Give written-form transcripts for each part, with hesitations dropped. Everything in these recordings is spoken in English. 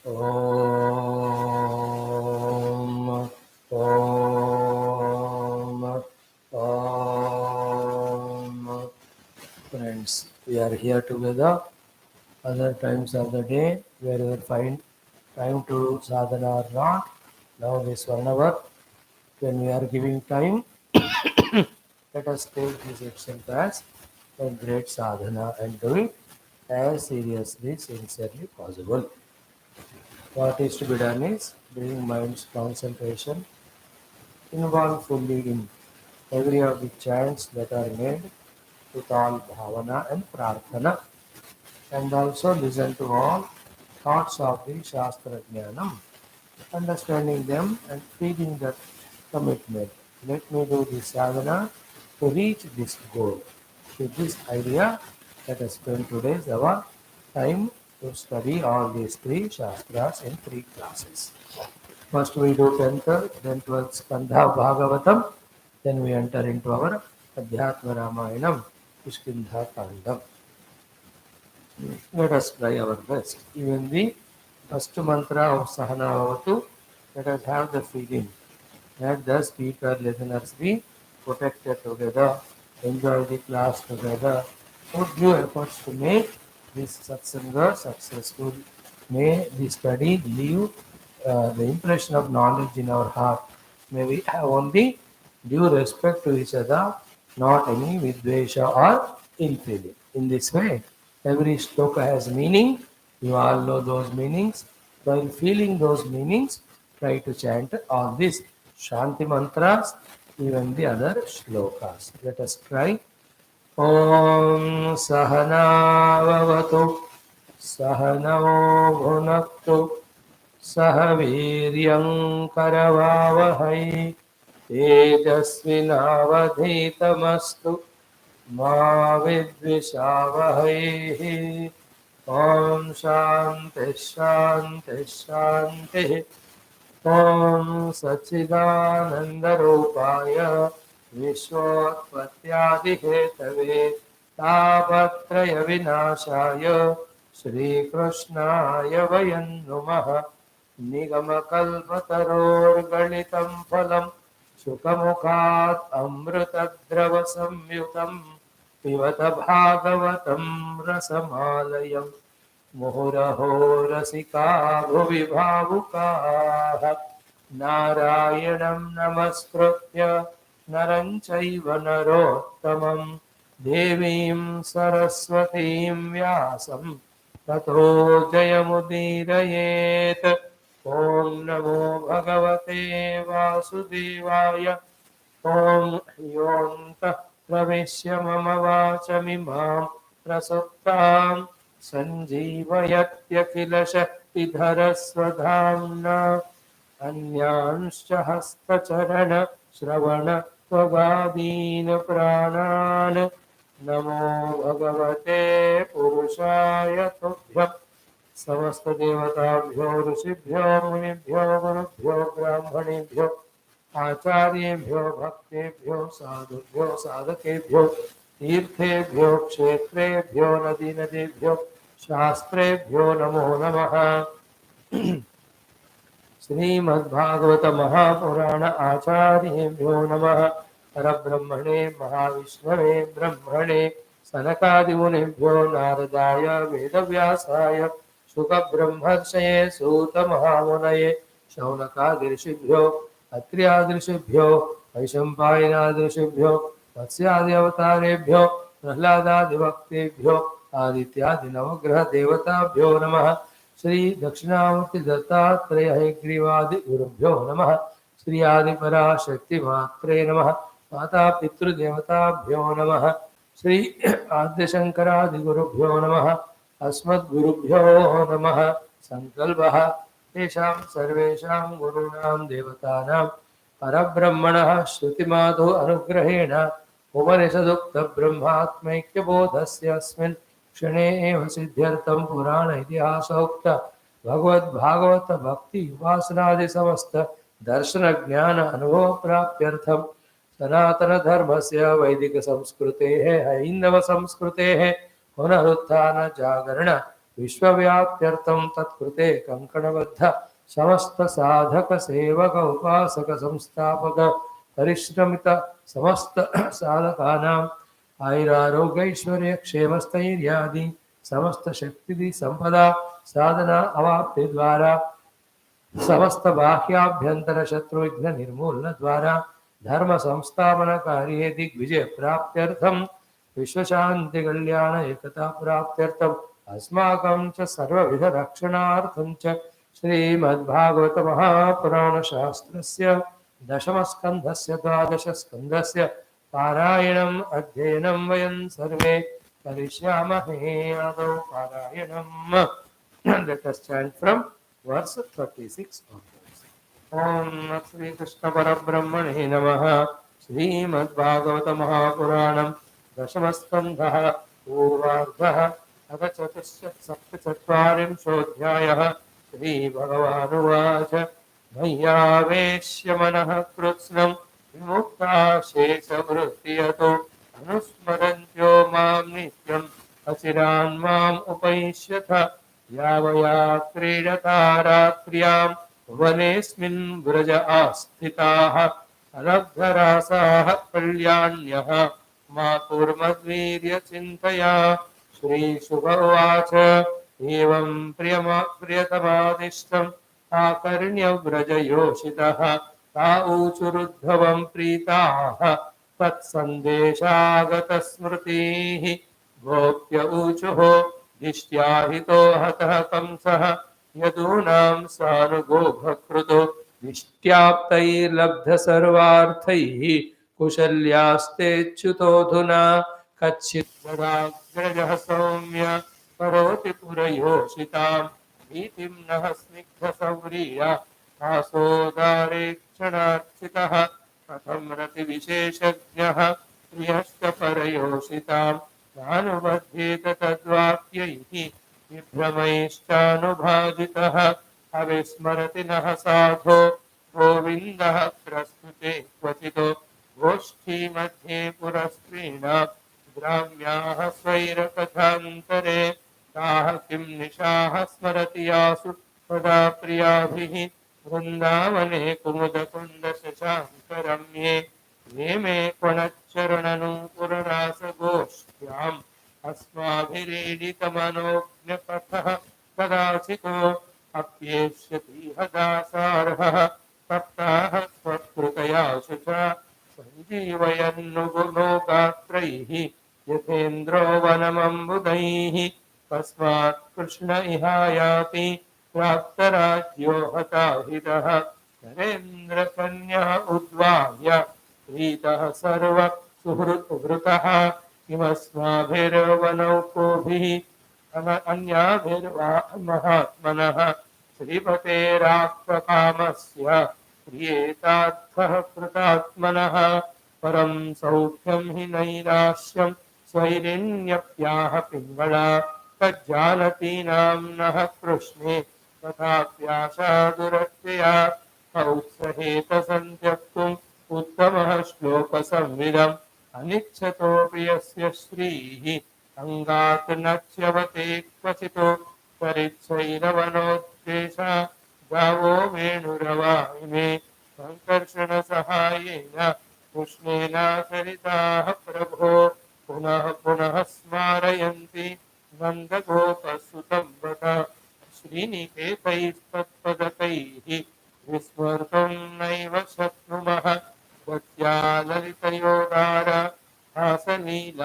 Om, Om, Om. Friends, we are here together. Other times of the day, wherever find time to sadhana or not. Now this 1 hour, when we are giving time, let us take this itself as a great sadhana and do it as seriously, sincerely possible. What is to be done is bring mind's concentration involve fully in every of the chants that are made with all bhavana and prarthana, and also listen to all thoughts of the Shastra Jnanam, understanding them and feeling that commitment. Let me do this sadhana to reach this goal. With this idea, let us spend today's our time to study all these three Shastras in 3 classes. First we do 10th, then 12th Skandha Bhagavatam, then we enter into our Adhyatma Ramayanam, Kishkindha-12. Let us try our best. Even the first mantra of Sahana Bhavatu, let us have the feeling that the speaker listeners be protected together, enjoy the class together, put due efforts to make this satsanga successful. May the study leave the impression of knowledge in our heart. May we have only due respect to each other, not any vidvesha or ill feeling. In this way, every shloka has meaning. You all know those meanings. While feeling those meanings, try to chant all these Shanti mantras, even the other shlokas. Let us try. Om Sahana Vavatu Sahano Bhunaktu Sah Viryam Karavavahai Tejasvinavadhitamastu Ma Vidvishavahai. Om Shanti Shanti Shanti. Om Satchidananda-rupaya Vishwotpattyadi-hetave Tapatraya Vinashaya Shri Krishnaya Vayam Namaha. Nigamakalpatarorgalitam phalam Shukamukhat amrutadrava samyutam Pivata Bhagavatam rasamalayam Muhuraho rasika bhuvi bhavukaha Narayanam namaskritya naram chaiva narottamam Devim saraswatim vyasam tato jayamudirayet. Om namo bhagavate vasudevaya. Om yontah praveshya mama vachamimam prasuptam Sanjeevayatyakhila Shaktidhara Swadhamna Anyanscha Hastacharana Shravana Tvagadina Pranana Namo Bhagavate Purushaya Tubhyam Samasta Devatabhyo Rishibhyo Munibhyo Gurubhyo Brahmanibhyo Acharyebhyo Bhaktebhyo Sadhubhyo Sadhakebhyo Tirthebhyo Kshetrebhyo Nadinadebhyo Shastrebhyo Namo Namaha. Srimad-Bhagavata Mahapurana Acharyebhyo Namaha. Parabrahmane Mahavishnave Brahmane Sanakadimunebhyo Naradaya Vedavyasaya Shukabrahmarshye Suta Mahamunaye Shaunakadirishibhyo Atriyadirishibhyo Vaishampayinadirishibhyo Vatsyaadi avatarebhyo Prahladaadi bhaktebhyo Adityadi navagraha devatabhyo namaha. Shri Dakshinamurti Dattatreya Haigrivadi Gurubhyo namaha. Shri Adi Parashakti Matre namaha. Mata Pitru Devatabhyo namaha. Shri Adya Shankaradi Gurubhyo namaha. Asmad Gurubhyo namaha. Sankalpaha Tesham Sarvesham Gurunam Devatanam Parabrahmanah Shrutimado Anugrahena Upanishadukta Brahmatmaikya Bodhasya Asmin Kshane eva Siddhyartam Purana Itihasa Ukta Bhagavad Bhagavata Bhakti Vasanadi Samasta Darshana Jnana Anubhava Prapyartham Sanatana Dharmasya Vaidika Samskrutehe Haindava Samskrutehe Punaruttana Jagarana विश्वव्याप्त्यर्थं तत्कृते कङ्कणबद्ध समस्त साधक सेवक उपासक संस्थापक परिश्रमित समस्त साधकानां आयुरारोग्यैश्वर्य क्षेमस्थैर्यादि समस्त शक्ति संपदा साधना अवाप्ति द्वारा समस्त बाह्याभ्यंतर शत्रु विघ्न निर्मूलन द्वारा धर्म संस्थापन कार्ये दिग्विजय प्राप्त्यर्थम विश्व शांति कल्याण एकता प्राप्त्यर्थम अस्माकं च सर्वविध रक्षणार्थं च श्रीमद्भागवत महापुराण शास्त्रस्य दशम स्कन्धस्य द्वादश स्कन्धस्य पारायणम् अध्ययनं वयं सर्वे करिष्यामहे आदौ पारायणम्. Let us chant from verse 36 onwards. Om Shri Krishna Parabrahmane Namaha. Srimad-Bhagavata Mahapuranam Dashamaskandha Purvardha Agachatasya Saptachatvarimshodhyayah. Shri Bhagavanuvacha Mayaveshya Manaha Krutsnam Vimukta Shesha Vrittiyato Anusmarantyo Mam Nityam Achiran Mam Upaishyatha यावया क्रीडता रात्र्यां वनेऽस्मिन् Vraj आस्थिताः अलब्धरासाः कल्याण्यः मातुर्मद्वीर्यचिन्तया. श्रीशुक उवाच एवं प्रियतमादिष्टम् आकर्ण्यव्रजयोषितः ता ऊचुरुद्धवं प्रीताः तत्सन्देशागतस्मृतिः. गोप्य ऊचुः दिष्ट्या हितो हतः कंसः यदूनां सानुगो भकृतो दिष्ट्याप्तैर्लब्धसर्वार्थैः कुशल्यास्तेच्युतोऽधुना कच्चित् वराग्रजः सौम्य करोति पुरयोषितां भीतिं नः स्निग्धसौर्य आसोदारेक्षणार्चितः कथं रतिविशेषज्ञः प्रियश्च परयोषिताम् नानुबध्येत तद्वाक्यैः विभ्रमैश्चानुभाजितः अविस्मरति नः साधो गोविन्दः प्रस्तुते क्वचितो गोष्ठीमध्ये पुरस्त्रीणां ग्राम्याः स्वैरकथान्तरे ताः किं निशाः स्मरति यासु तदा प्रियाभिः वृन्दावने कुमुदकुन्दशशाङ्करम्ये ये मे क्वणच्चरणनूपुररासगोष्ठ्याम् अस्माभिरीडितमनोज्ञपथः कदाचितो अप्येष्यतीह दासार्हः सप्ताह स्वकृतया शुचा सञ्जीवयन्नुगुणो गात्रैः यथेन्द्रो वनमम्बुदैः तस्मात् कृष्ण इहायाति प्राप्तराज्यो हताहितः नरेन्द्रकन्या उद्वाह्य प्रीतः सर्व सुहृद्वृतः किमस्माभिर्वनौकोभिः अन्याभिर्वा महात्मनः श्रीपतेरात्मकामस्य प्रियेतार्थः कृतात्मनः परं सौख्यं हि नैराश्यं स्वैरिण्यप्याह पिङ्गळा तज्जानती नाम्नः कृष्णे तथाप्याशा दुरत्यया कौत्सहेत सन्त्यक्तुम् उत्तमः श्लोकसंविदम् अनिच्छतोऽपि यस्य श्रीः अङ्गात् नच्यवते क्वचितो परिच्छैरवनोद्देशा गावो वेणुरवायिमे सङ्कर्षणसहायेन कृष्णेनाचरिताः प्रभो पुनः पुनः स्मारयन्ति नन्दगोपसुतं वद श्रीनिकेतैस्तत्पदकैः विस्मर्तुं नैव शक्नुमः गत्या ललितयोदार हासलीलावलोकनैः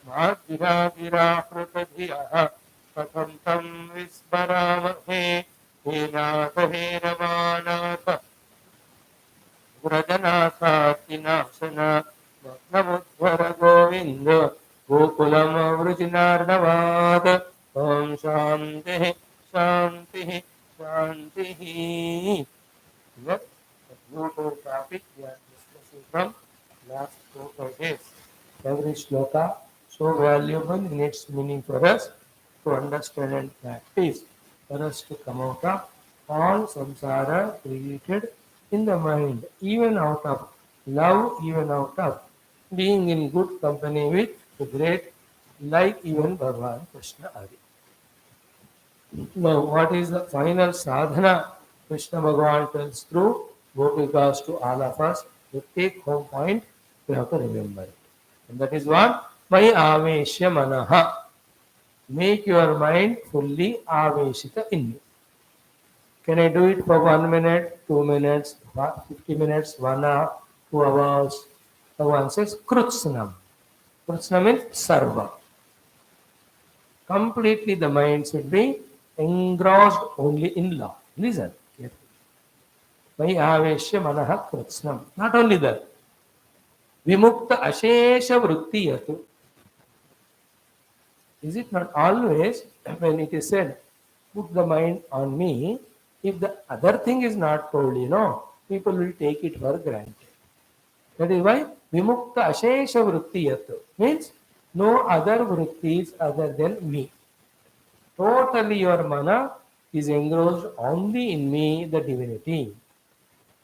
माद्विरागिराहृतधियः कथं तं विस्मरामहे हे नाथ हे रमानाथ व्रजनाथातिनाशन भक्तमुद्धर गोविन्द गोकुलमवृजिनार्णवाद. ॐ शान्तिः शान्तिः शान्तिः. Let the beautiful topic we are discussing from last 4 days. Every shloka so valuable in its meaning for us to understand and practice, for us to come out of all samsara created in the mind, even out of love, even out of being in good company with the great like even Bhagavan Krishna Hari. Now, what is the final sadhana? Krishna Bhagavan tells through Gopikas to all of us. The take home point, we have to remember it. And that is what? Mai aveshya manaha. Make your mind fully aveshita in me. Can I do it for 1 minute, 2 minutes, 50 minutes, 1 hour, 2 hours? Bhagavan says krutsnam. Krutsnam means sarva. Completely the mind should be engrossed only in law. Listen carefully. Vai aveshya manaha krutsnam. Not only that. Vimukta ashesha vritti yatu. Is it not always when it is said, put the mind on me, if the other thing is not told, people will take it for granted. That is why Vimukta Ashesha Vritti Yatu means no other vrittis other than me. Totally your mana is engrossed only in me, the divinity.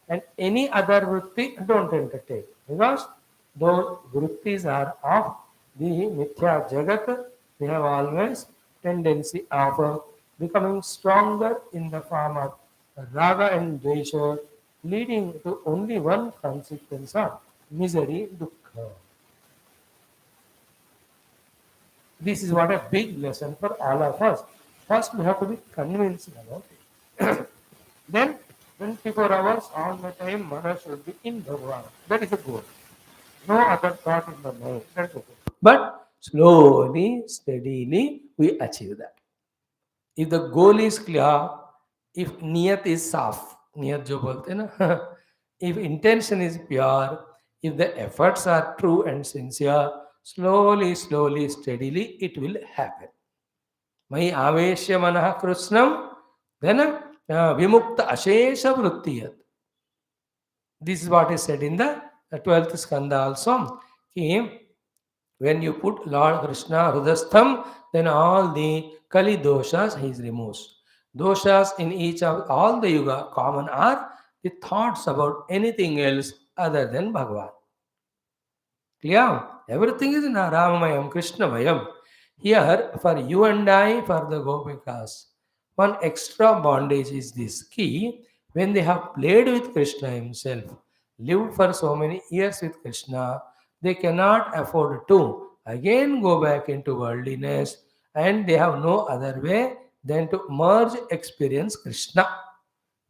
And any other vritti don't entertain. Because those vrittis are of the Mithya Jagat, they have always tendency of becoming stronger in the form of raga and dvesha, leading to only one consequence of misery, dukkha. This is what a big lesson for all of us. First, we have to be convinced about it. Then, 24 hours all the time, mana should be in Bhagavan. That is the goal. No other thought in the mind. That's the goal. But slowly, steadily, we achieve that. If the goal is clear, if niyat is saf, niyat jo bolte na, if intention is pure, if the efforts are true and sincere, slowly, slowly, steadily, it will happen. Mai aveshya manah krusnam, then vimukta ashesha vrittiyat. This is what is said in the 12th skanda also. When you put Lord Krishna Hridastham, then all the Kali doshas he removes. Doshas in each of all the yuga common are the thoughts about anything else other than Bhagavan. Clear? Everything is in Ramamayam, Krishnamayam. Here, for you and I, for the Gopikas, one extra bondage is this key. When they have played with Krishna himself, lived for so many years with Krishna, they cannot afford to again go back into worldliness, and they have no other way than to merge experience Krishna.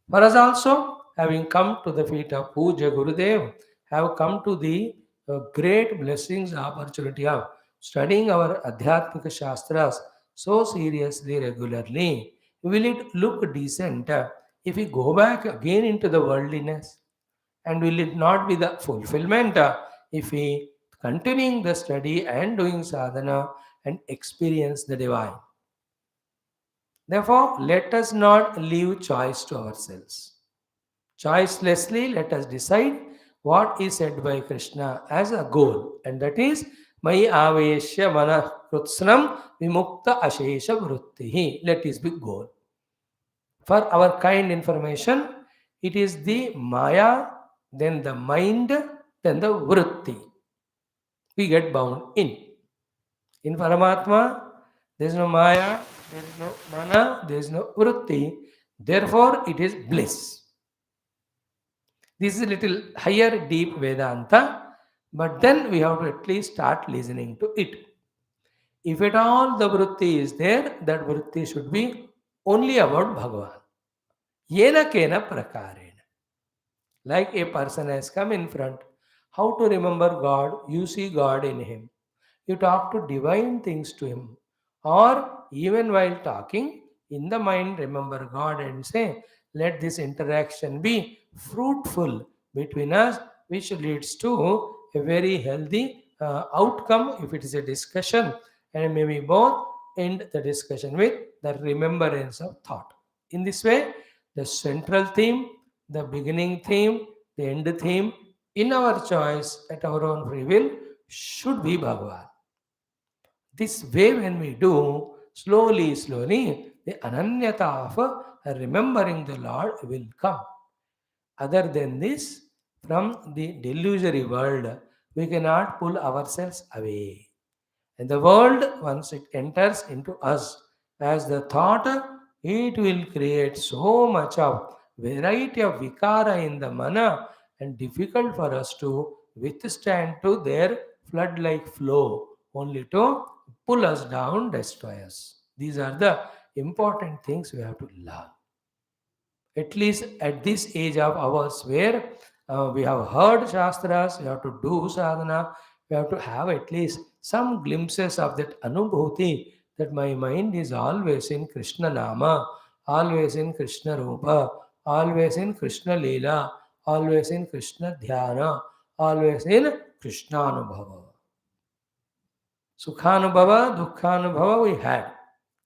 For us also, having come to the feet of Puja Gurudev, have come to the great blessings opportunity of studying our Adhyatmika Shastras so seriously, regularly. Will it look decent if we go back again into the worldliness? And will it not be the fulfillment if we continuing the study and doing sadhana and experience the divine? Therefore, let us not leave choice to ourselves. Choicelessly, let us decide what is said by Krishna as a goal, and that is Mai Aveshya Mana Krutsnam Vimukta Ashesha Vrittihi. Let is big goal. For our kind information, it is the Maya, then the mind, then the Vritti. We get bound in. In Paramatma, there is no Maya, there is no Mana, there is no Vritti. Therefore, it is bliss. This is a little higher, deep Vedanta, but then we have to at least start listening to it. If at all the vritti is there, that vritti should be only about Bhagavan. Yena kena prakarena. Like a person has come in front, how to remember God? You see God in him. You talk to divine things to him. Or even while talking, in the mind, remember God and say, let this interaction be fruitful between us, which leads to a very healthy outcome if it is a discussion, and maybe both end the discussion with the remembrance of thought. In this way, the central theme, the beginning theme, the end theme, in our choice at our own free will, should be Bhagavan. This way, when we do, slowly, slowly, the ananyata of remembering the Lord will come. Other than this, from the delusory world, we cannot pull ourselves away. And the world, once it enters into us as the thought, it will create so much of variety of vikara in the mana and difficult for us to withstand to their flood-like flow, only to pull us down, destroy us. These are the important things we have to learn. At least at this age of ours, where we have heard Shastras, we have to do sadhana, we have to have at least some glimpses of that anubhuti, that my mind is always in Krishna Nama, always in Krishna Rupa, always in Krishna Leela, always in Krishna Dhyana, always in Krishna Anubhava. Sukhanubhava, Dukkhanubhava we had.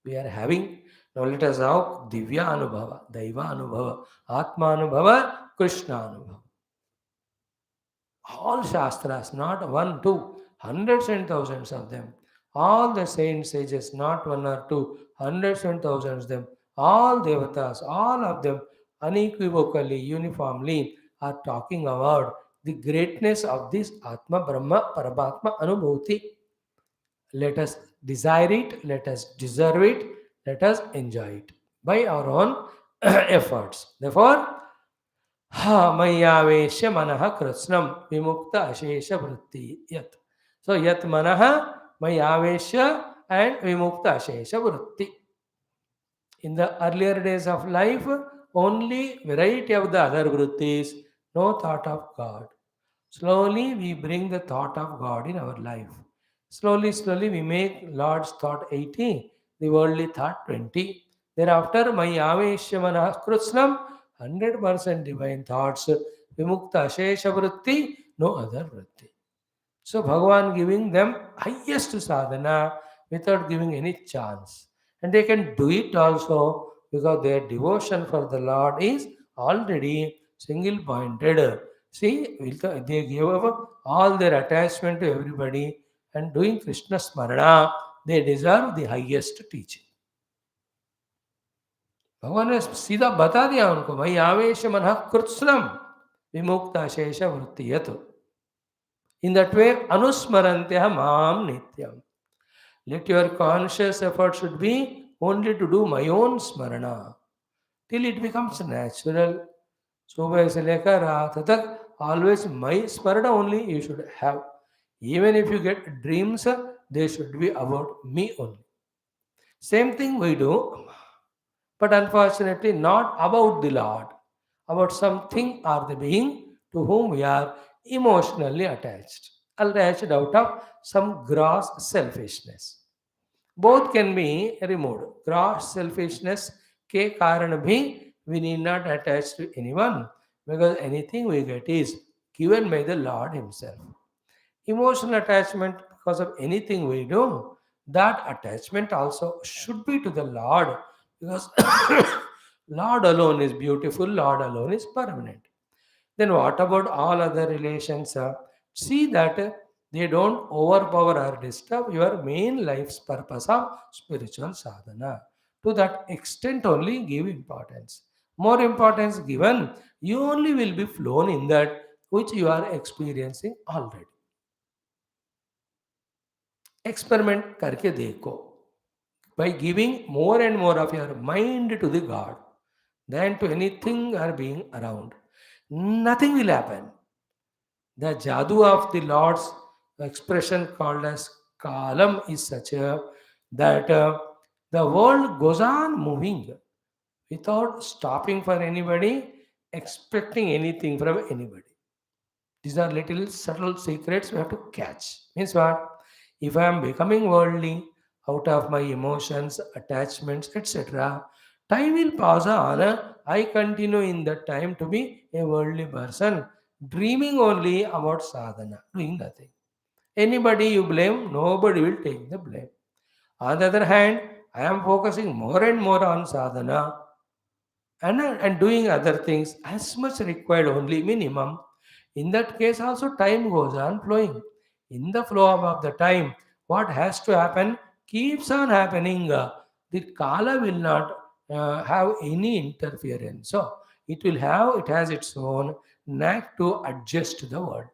We are having. Now let us have Divya Anubhava, Daiva Anubhava, Atma Anubhava, Krishna Anubhava. All Shastras, not one, two, hundreds and thousands of them. All the saints, sages, not one or two, hundreds and thousands of them. All Devatas, all of them unequivocally, uniformly are talking about the greatness of this Atma Brahma Paramatma Anubhuti. Let us desire it, let us deserve it, let us enjoy it by our own efforts. Therefore, ha mayavesya manaha kritsnam vimukta ashesha vritti yat. So, yat manaha mayavesya and vimukta ashesha vritti. In the earlier days of life, only variety of the other vrittis, no thought of God. Slowly we bring the thought of God in our life. Slowly, slowly we make Lord's thought 80, the worldly thought 20. Thereafter, my aveshyamana krutznam, 100% divine thoughts, vimukta ashesha vritti, no other vritti. So Bhagavan giving them highest sadhana without giving any chance. And they can do it also because their devotion for the Lord is already single pointed. See, they give up all their attachment to everybody and doing Krishna Smarana, they deserve the highest teaching. भगवान ने सीधा बता दिया उनको भाई आवेश मन कृत्स्नम विमुक्ता शेष वृत्ति यत. In that way, anusmarantya mam nityam. Let your conscious effort should be only to do my own smarana till it becomes natural. सुबह से लेकर रात तक always my smarana only you should have. Even if you get dreams, they should be about me only. Same thing we do, but unfortunately not about the Lord, about something or the being to whom we are emotionally attached out of some gross selfishness. Both can be removed. Gross selfishness के कारण भी we need not attach to anyone because anything we get is given by the Lord Himself. Emotional attachment because of anything we do, that attachment also should be to the Lord because Lord alone is beautiful, Lord alone is permanent. Then what about all other relations? See that they don't overpower or disturb your main life's purpose of spiritual sadhana. To that extent only give importance. More importance given, you only will be flown in that which you are experiencing already. Experiment करके देखो. By giving more and more of your mind to the God than to anything or being around, nothing will happen. The jadoo of the Lord's expression called as kalam is such that the world goes on moving without stopping for anybody, expecting anything from anybody. These are little subtle secrets we have to catch. Means what? If I am becoming worldly out of my emotions, attachments, etc., time will pass on. I continue in that time to be a worldly person, dreaming only about sadhana, doing nothing. Anybody you blame, nobody will take the blame. On the other hand, I am focusing more and more on sadhana and doing other things as much required only minimum. In that case also time goes on flowing. In the flow of the time, what has to happen keeps on happening. The kala will not have any interference. So it has its own knack to adjust to the world.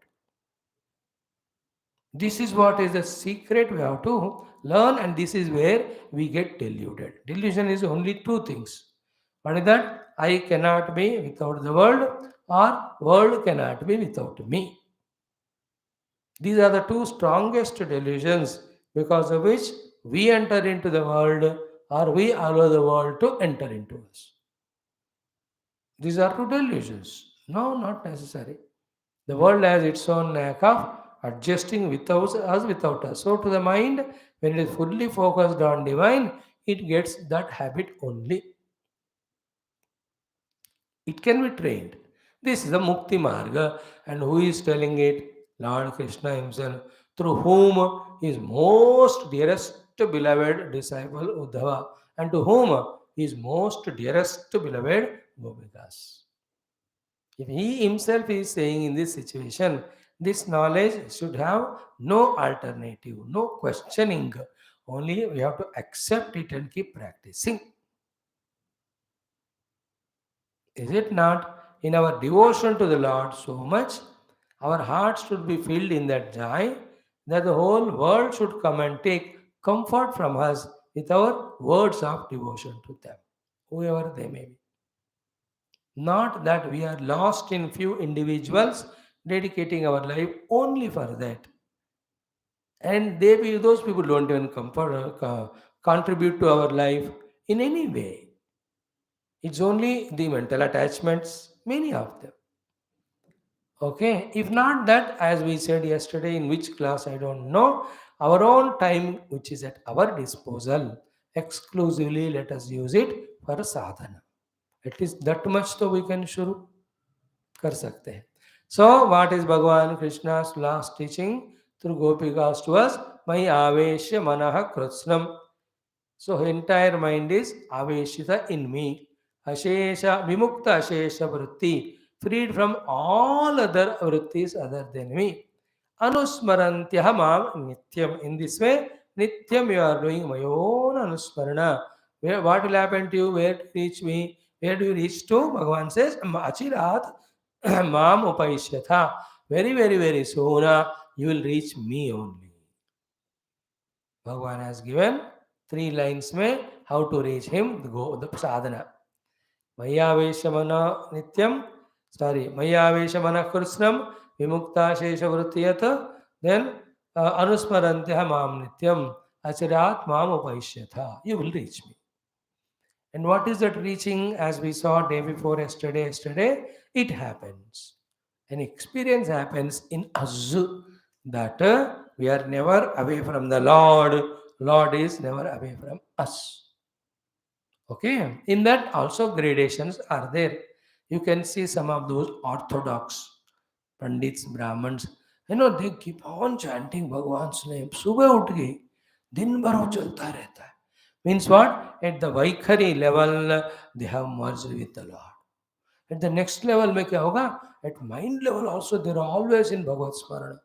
This is what is the secret we have to learn, and this is where we get deluded. Delusion is only two things. What is that? I cannot be without the world, or world cannot be without me. These are the two strongest delusions because of which we enter into the world or we allow the world to enter into us. These are two delusions. No, not necessary. The world has its own knack of adjusting without us, without us. So, to the mind, when it is fully focused on divine, it gets that habit only. It can be trained. This is the Mukti Marga. And who is telling it? Lord Krishna himself, through whom his most dearest beloved disciple Uddhava, and to whom his most dearest beloved Gopikas. If he himself is saying in this situation, this knowledge should have no alternative, no questioning. Only we have to accept it and keep practicing. Is it not? In our devotion to the Lord so much, our hearts should be filled in that joy that the whole world should come and take comfort from us with our words of devotion to them, whoever they may be. Not that we are lost in few individuals dedicating our life only for that. And those people don't even contribute to our life in any way. It's only the mental attachments, many of them. Okay, if not that, as we said yesterday, in which class I don't know, our own time which is at our disposal, exclusively let us use it for sadhana. At least that much तो we can शुरू कर सकते हैं. So, what is Bhagavan Krishna's last teaching through Gopikas to us? Mai aveshya manaha kritsnam. So, entire mind is aveshita in me. Ashesha, vimukta ashesha vritti, freed from all other vrittis other than me. Anusmarantyah mam nityam. In this way, nityam you are doing my own anusmarana. What will happen to you? Where to reach me? Where do you reach to? Bhagavan says, Achirat mam upaishyatha. Very, very, very soon you will reach me only. Bhagavan has given 3 lines में how to reach him, the sadhana. Mayaveshamana nityam, Mayaveshamana krishnam, vimukta shesha vrittiyat, then anusmarantyah mam nityam, achirat mam upaishyatha. You will reach me. And what is that reaching? As we saw day before yesterday, it happens. An experience happens in us that we are never away from the Lord. Lord is never away from us. Okay, in that also gradations are there. You can see some of those orthodox Pandits, Brahmins, they keep on chanting Bhagwan's name. सुबह उठ गई, दिन भर वो चलता रहता है. Means what? At the Vaikhari level, they have merged with the Lord. At the next level, में क्या होगा? At mind level also, they are always in Bhagavad Smarana.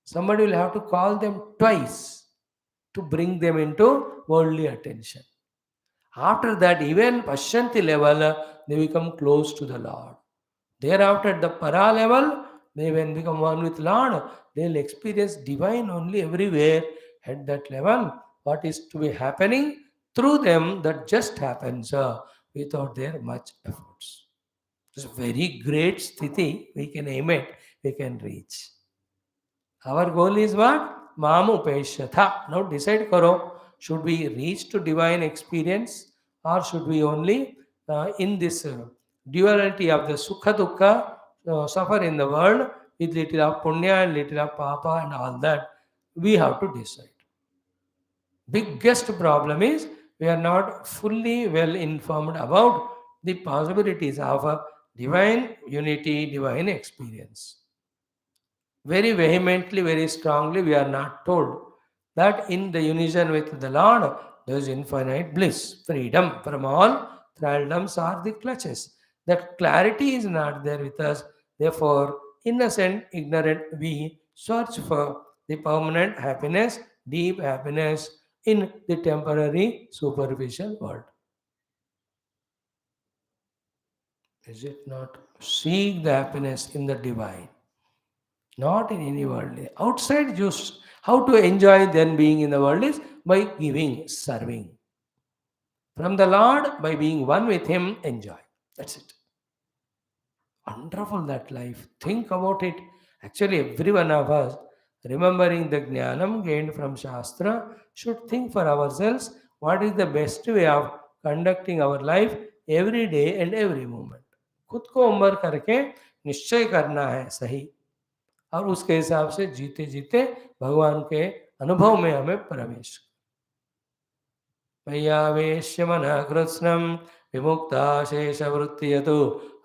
Somebody will have to call them twice to bring them into worldly attention. After that, even Pashyanti level, they become close to the Lord. Thereafter, at the para level, they when become one with Lord, they will experience divine only everywhere. At that level, what is to be happening through them, that just happens without their much efforts. It's a very great sthiti we can aim at, we can reach. Our goal is what? Mamu Peshatha. Now decide karo. Should we reach to divine experience, or should we only in this duality of the Sukha Dukkha suffer in the world with little of Punya and little of Papa and all that? We have to decide. Biggest problem is we are not fully well informed about the possibilities of a divine unity, divine experience. Very vehemently, very strongly, we are not told that in the unison with the Lord, there is infinite bliss, freedom from all thraldoms or the clutches. That clarity is not there with us. Therefore, innocent, ignorant, we search for the permanent happiness, deep happiness in the temporary, superficial world. Is it not? Seek the happiness in the divine. not in any worldly. Outside, just how to enjoy then being in the world is by giving, serving. From the Lord, by being one with Him, enjoy. That's it. Wonderful that life. Think about it. Actually, every one of us, remembering the jnanam gained from Shastra, should think for ourselves what is the best way of conducting our life every day and every moment. खुद को उम्र करके निश्चय करना है सही और उसके हिसाब से जीते जीते भगवान के अनुभव में हमें प्रवेश मय्यावेश्य मनः कृत्स्नं विमुक्ता शेषवृत्तियतो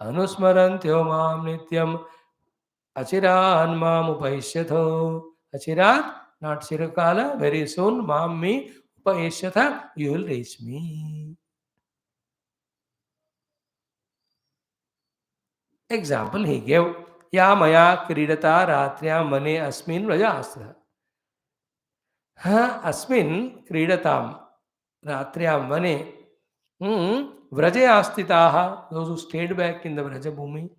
अनुस्मरन्त्यो मां नित्यं Achirat mam upaishyatho. Achirat, not Chirukala, very soon, mam me upaishyatha, you will reach me. Example he gave. Ya maya kridata ratrya mane asmin vrajastra. Ha asmin kridatam ratrya mane vraje astitaha, those who stayed back in the Vraja Bhumi,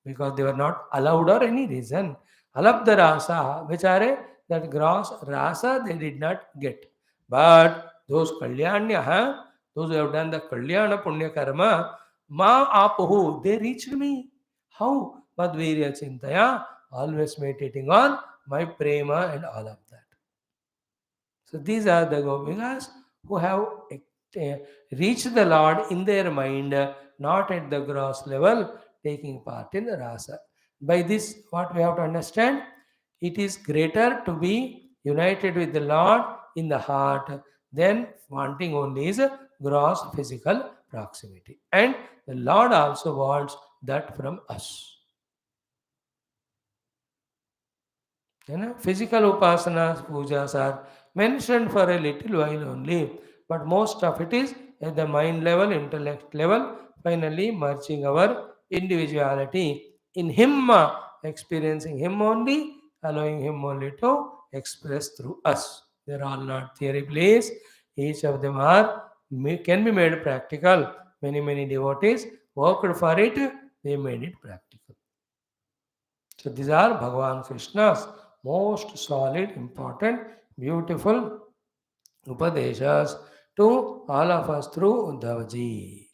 because they were not allowed or any reason. Alabdha rasa, which are that gross rasa they did not get. But those kalyanya, those who have done the kalyana punya karma, ma apuhu, they reached me. How? Madhvirya chintaya, always meditating on my prema and all of that. So these are the gopikas who have eh, reached the Lord in their mind, not at the gross level, taking part in the rasa. By this, what we have to understand, it is greater to be united with the Lord in the heart than wanting only is gross physical proximity. And the Lord also wants that from us. Physical upasanas, pujas are mentioned for a little while only, but most of it is at the mind level, intellect level, finally merging our individuality in Him, experiencing Him only, allowing Him only to express through us. They are all not theory plays, each of them are can be made practical. Many devotees worked for it, they made it practical. So these are Bhagavan Krishna's most solid, important, beautiful Upadeshas to all of us through Uddhavaji.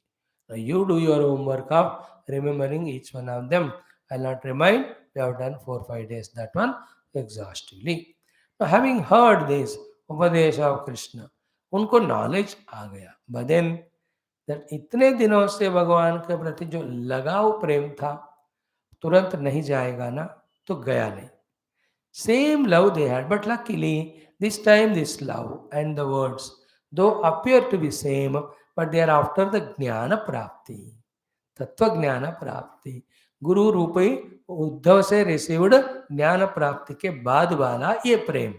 Now you do your homework of remembering each one of them. I'll not remind, we have done 4-5 days that one exhaustively. Now having heard this Upadesha of Krishna, उनको knowledge आ गया. But then that इतने दिनों से भगवान के प्रति जो लगाव प्रेम था तुरंत नहीं जाएगा ना तो गया नहीं. Same love they had, but luckily this time this love and the words though appear to be same, but they are after the jnana prapti, tattva jnana prapti. गुरु रूपी उद्धव से रिसीव्ड ज्ञान प्राप्ति के बाद वाला ये प्रेम.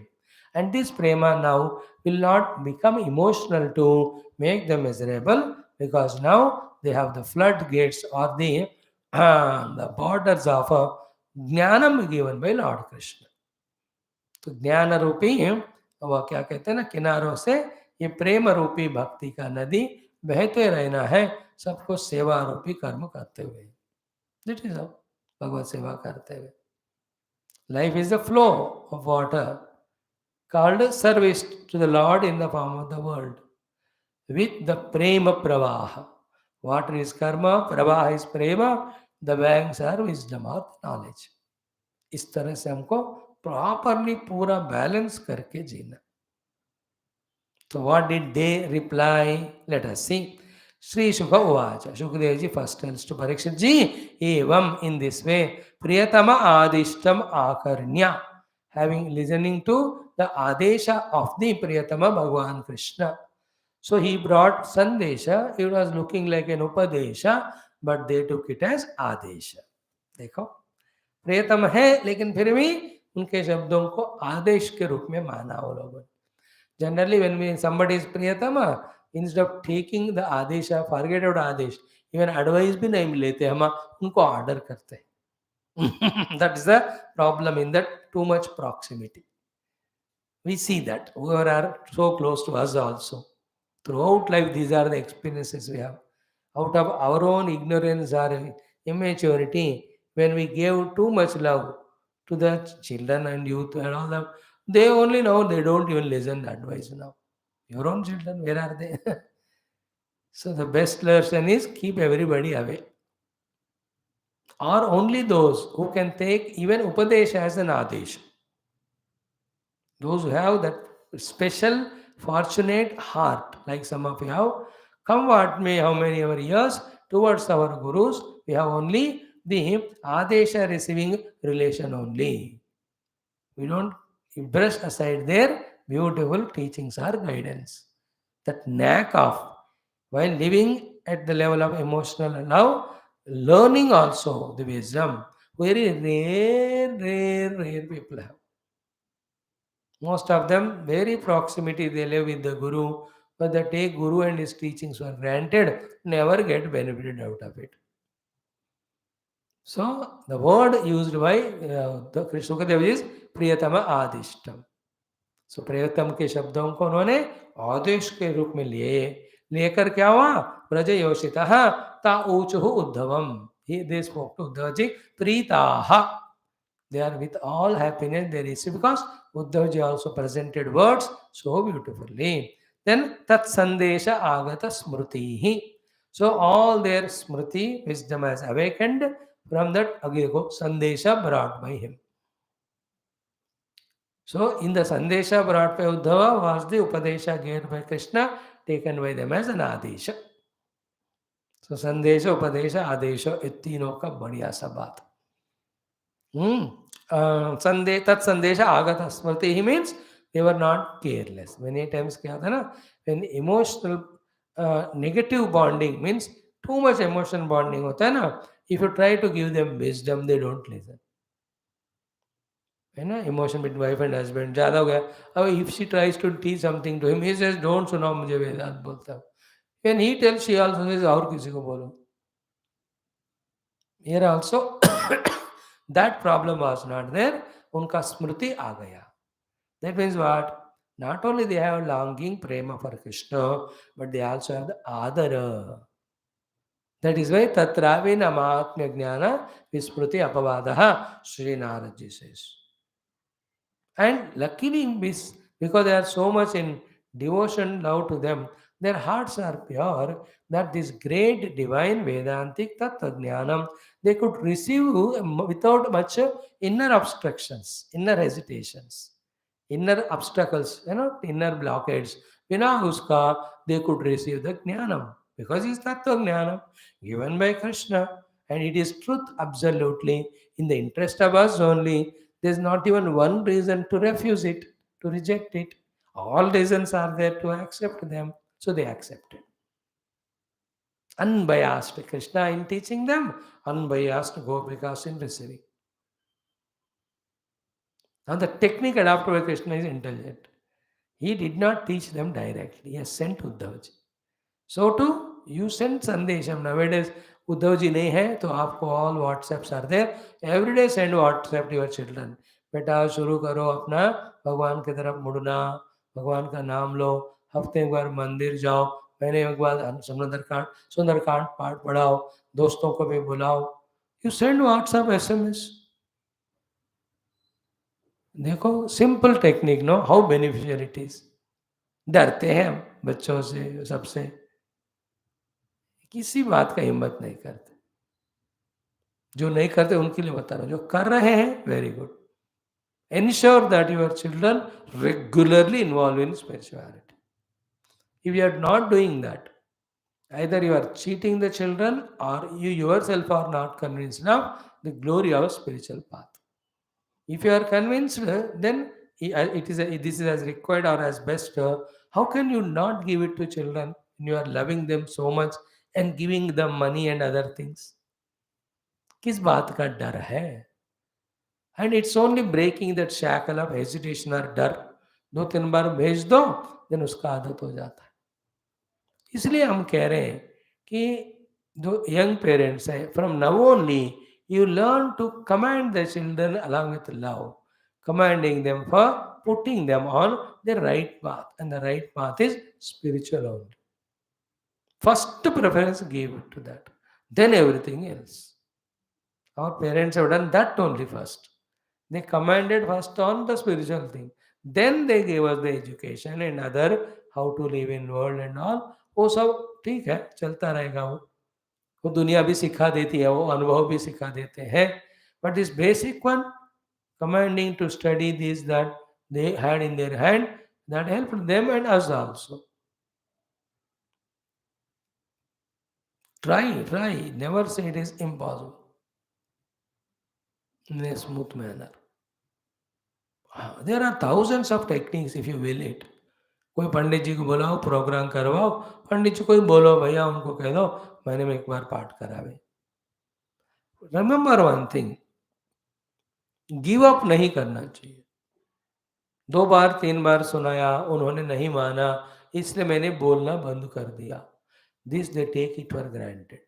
And this prema now will not become emotional to make them miserable, because now they have the floodgates or the borders of jnanam given by Lord Krishna. तो ज्ञान रूपी वह क्या कहते हैं ना, किनारों से ये प्रेम रूपी भक्ति का नदी बहते रहना है, सबको सेवा रूपी कर्म करते हुए. दिट इज भगवत सेवा करते हुए. Life is the flow of water called service to the Lord in the form of the world with the prema pravaha. Water is karma, pravaha is prema, the banks are wisdom or knowledge. इस तरह से हमको properly पूरा balance करके जीना. तो what did they reply, let us see. Shri Shuka उवाच, Sukhdev ji first tells to Parikshit ji, एवं इन दिस वे प्रियतम आदिष्टम आकर्ण्य, having listening to the adesha of the priyatama Bhagavan Krishna. So he brought sandesha, it was looking like an upadesha, but they took it as adesha. देखो प्रियतम है लेकिन फिर भी उनके शब्दों को आदेश के रूप में माना वो लोगों. Generally when we somebody is priyatama, instead of taking the adesha, forget about adesh, even advice भी नहीं लेते हम, उनको ऑर्डर करते हैं. That is the problem in that too much proximity. We see that whoever are so close to us also. Throughout life, these are the experiences we have. Out of our own ignorance or immaturity, when we gave too much love to the children and youth and all them. They only know, they don't even listen the advice now. Your own children, where are they? So the best lesson is keep everybody away. Or only those who can take even Upadesha as an Adesh. Those who have that special, fortunate heart, like some of you have, come what may, how many ever years, towards our Gurus, we have only the Adesha receiving relation only. We don't brush aside their beautiful teachings or guidance. That knack of, while living at the level of emotional love, learning also the wisdom, very rare people have. Most of them, very proximity, they live with the Guru, but they take Guru and his teachings for granted, never get benefited out of it. So, the word used by the Sukadeva is Priyatama Adishtam. So, Priyatama के शब्दों को उन्होंने आदेश के रूप में लेकर क्या हुआ? प्रज योषितः ता ऊचुः उद्धवम. They spoke to Uddhavaji, Pritaha. They are with all happiness they receive because Uddhavji also presented words so beautifully. Then Tat Sandesha Agata Smritihi. So all their Smriti, wisdom has awakened from that Agego Sandesha brought by him. So in the Sandesha brought by Uddhava was the Upadesha given by Krishna, taken by them as an Adesha. So Sandesha, Upadesha, Adesha, ये तीनों का बढ़िया सा बात. tat sandesha agata smriti, he means they were not careless. Many times kya tha na, when emotional negative bonding means too much emotion bonding hota hai na, if you try to give them wisdom, they don't listen. है ना, emotion between wife and husband ज़्यादा हो गया. अब if she tries to teach something to him, he says don't सुनाओ मुझे वेदांत बोलता हूँ. When he tells, she also says और किसी को बोलो. Here also that problem was not there. उनका स्मृति आ गया. That means what? Not only they have longing prema for Krishna, but they also have the adara. That is why tatravi namahatmya jnana vispruti apavadaha, Sri Naradji says. And luckily in this, because they are so much in devotion, love to them, their hearts are pure, that this great divine Vedantic Tattva Jnanam, they could receive without much inner obstructions, inner hesitations, inner obstacles, inner blockades. Bina uska, they could receive the Jnanam, because it's Tattva Jnanam given by Krishna, and it is truth absolutely in the interest of us only. There's not even one reason to refuse it, to reject it. All reasons are there to accept them. So they accepted. Unbiased Krishna in teaching them, unbiased Gopikas in receiving. Now the technique adopted by Krishna is intelligent. He did not teach them directly. He has sent Uddhavji. So too, you send Sandesham. Nowadays, Uddhavji nahi hai, to aapko all WhatsApps are there. Every day send WhatsApp to your children. बेटा शुरू करो अपना भगवान की तरफ मुड़ना, भगवान का नाम लो, हफ्ते एक बार मंदिर जाओ, महीने एक बार सुंदरकांड पाठ पढ़ाओ, दोस्तों को भी बुलाओ. You send WhatsApp SMS. देखो simple technique, know how beneficial it is. डरते हैं हम बच्चों से, सबसे, किसी बात का हिम्मत नहीं करते. जो नहीं करते उनके लिए बता रहा हूं, जो कर रहे हैं very good. Ensure that your children regularly involve in spirituality. If you are not doing that, either you are cheating the children or you yourself are not convinced of the glory of a spiritual path. If you are convinced, then this is as required or as best. How can you not give it to children when you are loving them so much and giving them money and other things? किस बात का डर है? And it's only breaking that shackle of hesitation or डर. 2-3 बार भेज दो, then उसका आदत हो जाता है. इसलिए हम कह रहे हैं कि जो young parents हैं, from now only you learn to command the children along with love, commanding them for putting them on the right path, and the right path is spiritual only. First preference give it to that, then everything else. Our parents have done that only first. They commanded first on the spiritual thing. Then they gave us the education and other how to live in world and all. वो सब ठीक है, चलता रहेगा वो दुनिया भी सिखा देती है, वो अनुभव भी सिखा देते हैं. But this basic one, commanding to study this that they had in their hand, that helped them and us also. Try. Never say it is impossible. In a smooth manner. There are thousands of techniques if you will it. कोई पंडित जी को बुलाओ, programme करवाओ, पंडित जी को ही बोलो भैया, उनको कह दो महीने में एक बार पाठ करावे. Remember one thing, give up नहीं करना चाहिए. 2 बार 3 बार सुनाया, उन्होंने नहीं माना, इसलिए मैंने बोलना बंद कर दिया. This they take it for granted.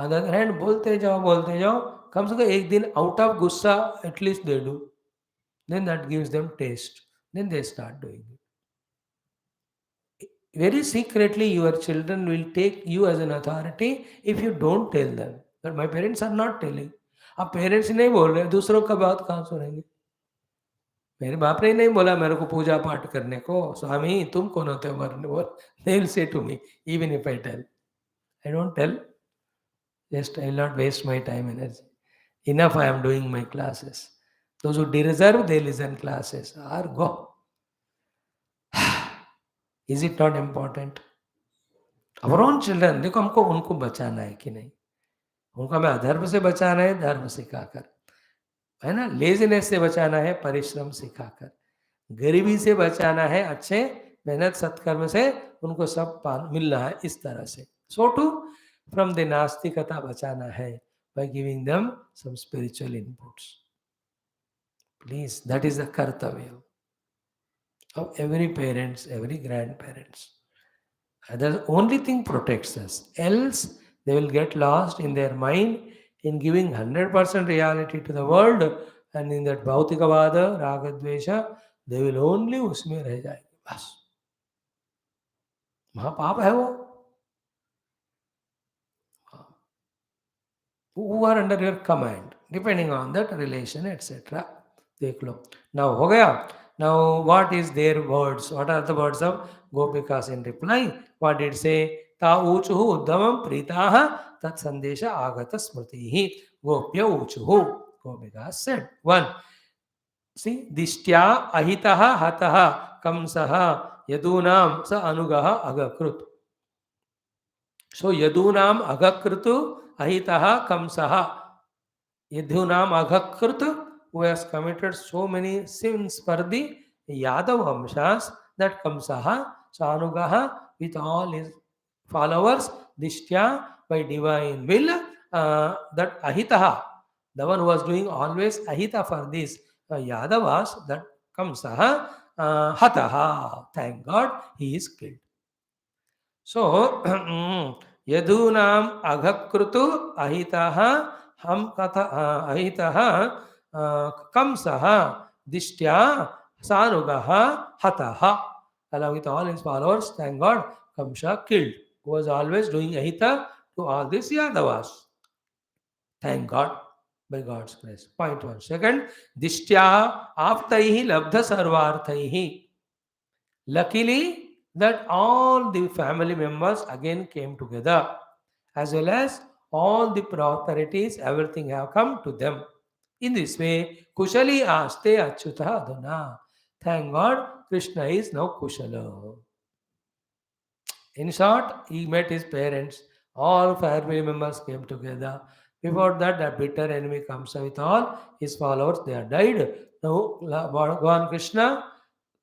On the other hand बोलते जाओ, कम से कम एक दिन आउट ऑफ गुस्सा at least they do. Then that gives them taste. Then they start doing it. Very secretly, your children will take you as an authority if you don't tell them. But my parents are not telling. अब parents ही नहीं बोल रहे, दूसरों का बात कहाँ सुनेंगे. मेरे बाप ने नहीं बोला मेरे को पूजा पाठ करने को, स्वामी तुम कौन होते हो. They will say to me, even if I tell. I don't tell. Just I will not waste my time and energy. Enough I am doing my classes. Those who deserve, they listen classes or go. Is it not important? Our own children, देखो हमको उनको बचाना है कि नहीं, उनको हमें अधर्म से बचाना है धर्म सिखाकर, है ना. लेजीनेस से बचाना है परिश्रम सिखाकर, गरीबी से बचाना है अच्छे मेहनत सत्कर्म से, उनको सब मिल रहा है इस तरह से. सो टू फ्रॉम द नास्तिकता बचाना है by giving them some spiritual inputs. Please, that is the kartavya of every parents, every grandparents. The only thing protects us. Else, they will get lost in their mind in giving 100% reality to the world, and in that bhautikavada, ragadvesha, they will only उसमें रह जाएंगे बस. महापाप है वो. Who are under your command, depending on that relation, etc. देख लो. Now हो गया. Now what is their words? What are the words of Gopikas in reply? What did it say? Ta uchuhu uddhamam pritaha tat sandesha agata smritihi. Gopya uchuhu. Gopikas said. 1. See, dishtya ahitaha hataha kamsaha yadunam sa anugaha agakrut. So yadunam agakrutu ahitaha kamsaha. Yadunam agakrutu, who has committed so many sins for the Yadav Vamshas, that Kamsaha, Sanugaha, with all his followers, Dishtya, by divine will, that Ahitaha, the one who was doing always Ahita for this Yadavas, that Kamsaha, Hataha, thank God, he is killed. So, Yadunam Agakrutu Ahitaha, हम कथा अहितः कंसः दिष्ट्या सानुगः हतः. Along with all his followers, thank God, Kamsa killed, who was always doing ahita to all these Yadavas. Thank God, by God's grace. Point 1. Second, dishtya aftaihi labdha sarvarthaihi. Luckily, that all the family members again came together, as well as all the prosperities, everything have come to them. In this way, Kushali aste achyuta adhuna. Thank God, Krishna is now Kushala. In short, he met his parents, all family members came together. Before that, the bitter enemy comes with all his followers, they are died. Now, Bhagavan Krishna,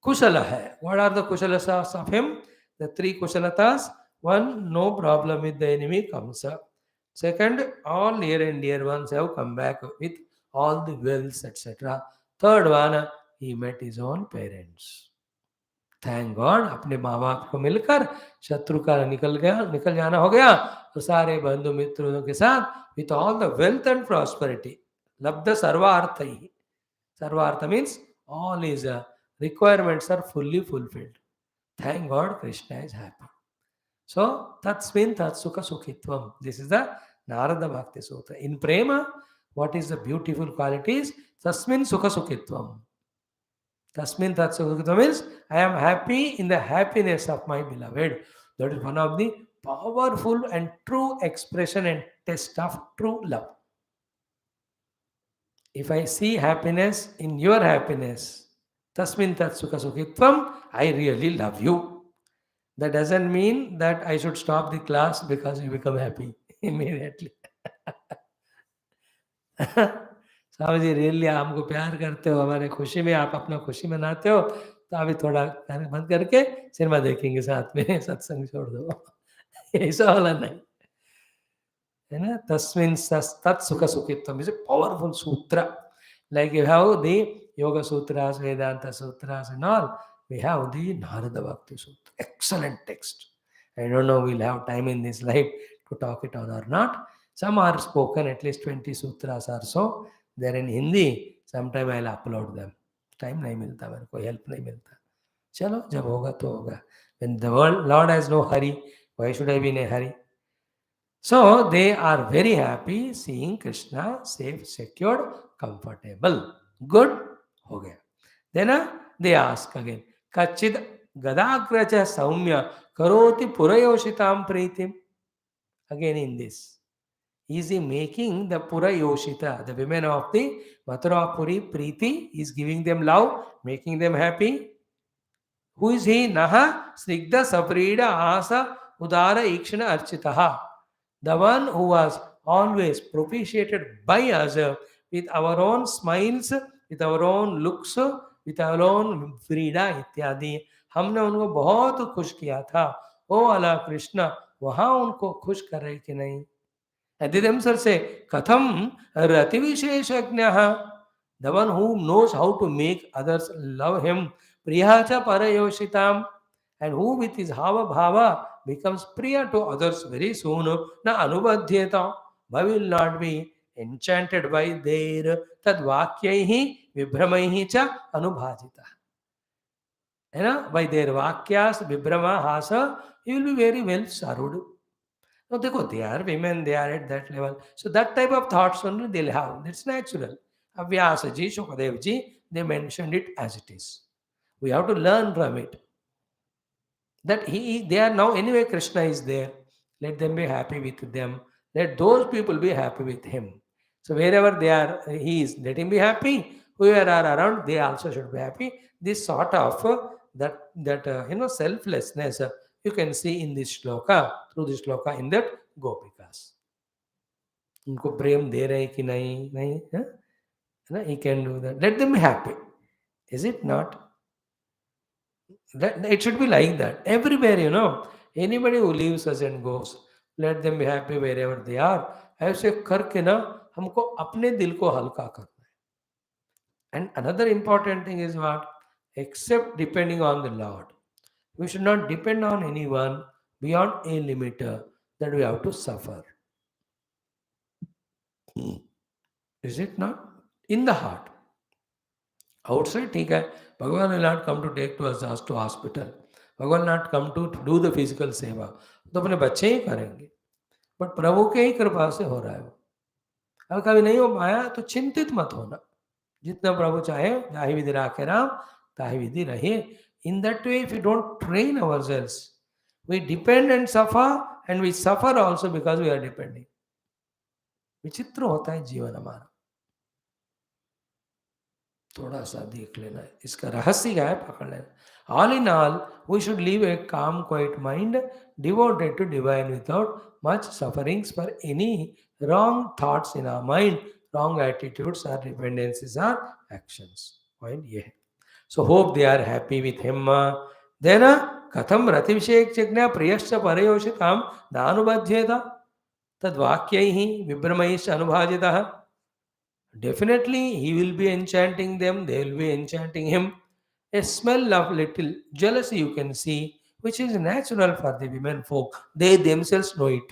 Kushala hai. What are the Kushalas of him? The 3 Kushalatas. 1, no problem with the enemy comes up. Second, all near and dear ones have come back with all the wealth, etc. Third one, he met his own parents. Thank God, अपने माँ बाप को मिलकर शत्रु का निकल जाना हो गया, तो सारे बंधु मित्रों के साथ with all the wealth and prosperity. Labdha sarvarthaihi. Sarvartha means all his requirements are fully fulfilled. Thank God, Krishna is happy. So, tatsmin tatsukha sukhitvam. This is the Narada Bhakti Sutra. In Prema, what is the beautiful qualities? Tasmin sukha sukhitvam. Tasmin tat sukha sukhitvam means I am happy in the happiness of my beloved. That is one of the powerful and true expression and test of true love. If I see happiness in your happiness, tasmin tat sukha sukhitvam, I really love you. That doesn't mean that I should stop the class because you become happy immediately. Swami ji really हमको प्यार करते हो, हमारे खुशी में आप अपना खुशी मनाते हो, तो अभी थोड़ा गाने बंद करके सिनेमा देखेंगे साथ में, सत्संग छोड़ दो. ऐसा वाला नहीं है ना. तस्मिन् तत् सुख सुखित्वम is a powerful sutra. Like you have the Yoga Sutras, Vedanta Sutras and all, we have the Narada Bhakti Sutra. Excellent text. I don't know we'll have time in this life to talk it on or not. Some are spoken, at least 20 sutras or so. They're in Hindi. Sometime I'll upload them. Time नहीं मिलता मेरे को, help नहीं मिलता. चलो जब होगा तो होगा. When the Lord has no hurry, why should I be in a hurry? So they are very happy seeing Krishna safe, secured, comfortable. Good? हो गया. Then they ask again. Kachid gadagraja saumya karoti purayoshitam pritim. Again in this. Is he making the Purayoshita, the women of the Mathura Puri Preeti, is giving them love, making them happy? Who is he? Naha Snigdha Saprida Asa Udara Ikshana Architaha. The one who was always propitiated by us with our own smiles, with our own looks, with our own फ्रीडा इत्यादि. हमने उनको बहुत खुश किया था. ओ अला कृष्ण, वहां उनको खुश कर रहे कि नहीं? And they themselves say, Katham Rati Visheshagnaha. The one who knows how to make others love him. Priyacha Parayoshitam. And who with his Hava Bhava becomes Priya to others very soon. Na Anubadhyeta. Why will not be enchanted by their Tadvakyaihi Vibramaihi cha Anubhajita. You know, by their Vakyas, Vibrama, Hasa, he will be very well served. No, they are women, they are at that level. So that type of thoughts only they'll have. That's natural. Vyasa ji, Shukadev ji, they mentioned it as it is. We have to learn from it. That they are now anyway, Krishna is there. Let them be happy with them. Let those people be happy with him. So wherever they are, he is. Let him be happy. Whoever are around, they also should be happy. This sort of selflessness you can see in this shloka, through this shloka in that Gopikas. उनको प्रेम दे रहे कि नहीं नहीं है ना? He can do that. Let them be happy. Is it not? That it should be like that. Everywhere, anybody who leaves us and goes, let them be happy wherever they are. ऐसे करके ना हमको अपने दिल को हल्का करना है. And another important thing is what? Except depending on the Lord. We should not depend on anyone beyond a limit that we have to suffer. Is it not? In the heart. Outside, ठीक है. Bhagavan will not come to take to us to hospital. Bhagavan will not come to do the physical seva. तो अपने बच्चे ही करेंगे. But प्रभु के ही कृपा से हो रहा है. अगर कभी नहीं हो पाया तो चिंतित मत होना. जितना प्रभु चाहे, जाहि विधि राखे राम, ताहि विधि रहे. In that way, if we don't train ourselves, we depend and suffer, and we suffer also because we are depending. विचित्र होता है जीवन हमारा. थोड़ा सा देख लेना है. इसका रहस्य क्या है, पकड़ लेना. All in all, we should live a calm, quiet mind, devoted to divine without much sufferings for any wrong thoughts in our mind, wrong attitudes or dependencies or actions. Point ये है. So hope they are happy with him. Then katham rativishekchagna priyascha parayoshitam danubadhyeta tadvakyaihi vibramaish anubhajitah. Definitely he will be enchanting them, they will be enchanting him. A smell of little jealousy you can see, which is natural for the women folk. They themselves know it.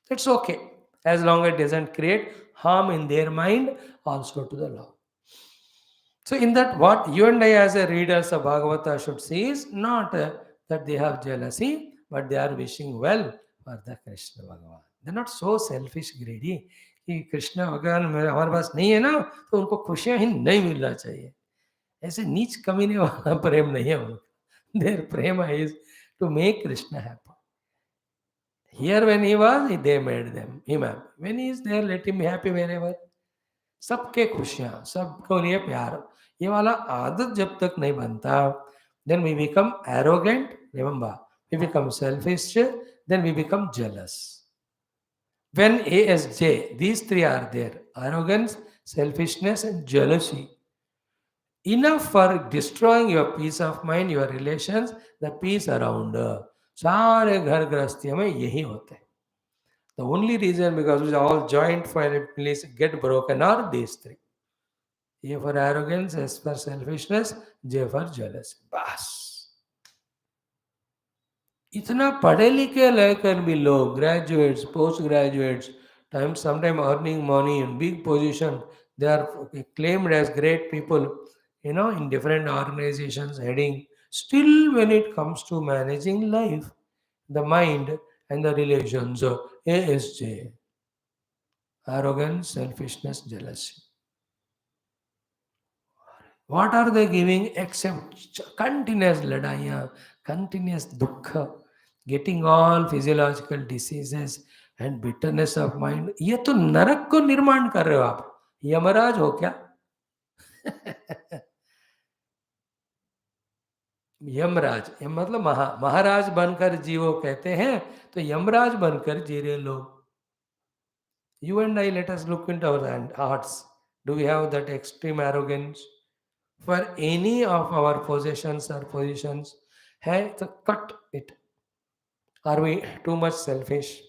It's okay, as long as it doesn't create harm in their mind, also to the Lord. So in that, what you and I as a readers of Bhagavata should see is not that they have jealousy, but they are wishing well for the Krishna Bhagavan. They're not so selfish, greedy. कि कृष्ण भगवान हमारे पास नहीं है ना, तो उनको खुशियां ही नहीं मिलना चाहिए। ऐसे नीच कमीने वाला प्रेम नहीं है उनका। Their prem is to make Krishna happy. Here when he was, they made them him happy. When he is there, let him happy wherever. सबके खुशियां, सबको लिए प्यार, ये वाला आदत जब तक नहीं बनता, then we become arrogant, remember, we become selfish, then we become jealous. When ASJ, these three are there, arrogance, selfishness, and jealousy, enough for destroying your peace of mind, your relations, the peace around. सारे घर गृहस्थियों में यही होते हैं. The only reason because all joint families get broken are these three. A for arrogance, S for selfishness, J for jealousy. बस इतना पढ़े लिखे लेकर भी लोग, graduates, post graduates, time sometime earning money in big position, they are claimed as great people, in different organizations heading. Still, when it comes to managing life, the mind and the relations, ASJ, arrogance, selfishness, jealousy. What are they giving except continuous ladaiya, continuous dukkha, getting all physiological diseases and bitterness of mind? ये तो नरक को निर्माण कर रहे हो आप, यमराज हो क्या? यमराज, यम मतलब महाराज बनकर जीवो कहते हैं, तो यमराज बनकर जी रहे लोग. You and I, let us look into our hearts. Do we have that extreme arrogance for any of our possessions or positions? Hey, so cut it. Are we too much selfish?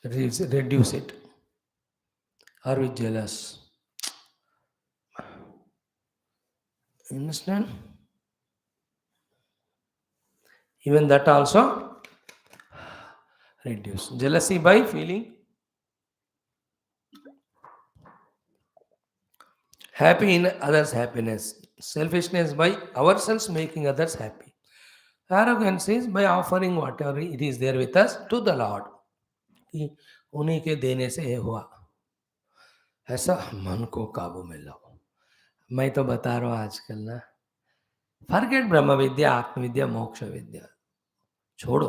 Reduce it. Are we jealous? Understand? Even that also reduce. Jealousy by feeling happy in others' happiness. Selfishness by ourselves making others happy. Arrogance is by offering whatever it is there with us to the Lord. कि उन्हीं के देने से ये हुआ. ऐसा मन को काबू में लाओ. मैं तो बता रहा हूँ आजकल ना, फॉरगेट ब्रह्म विद्या, आत्मविद्या, मोक्ष विद्या, छोड़ो.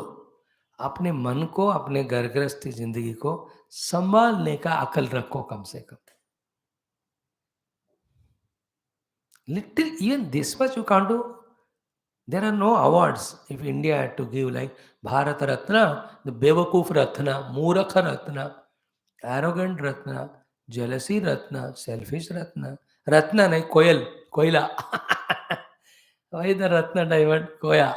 अपने मन को, अपने घर गृहस्थी जिंदगी को संभालने का अकल रखो कम से कम. Little, even this much you can't do. There are no awards if India had to give, like Bharat Ratna, the Bevakoof Ratna, Murakha Ratna, arrogant Ratna, jealousy Ratna, selfish Ratna. Ratna nahi, कोयल, कोयला. वही the Ratna diamond कोया.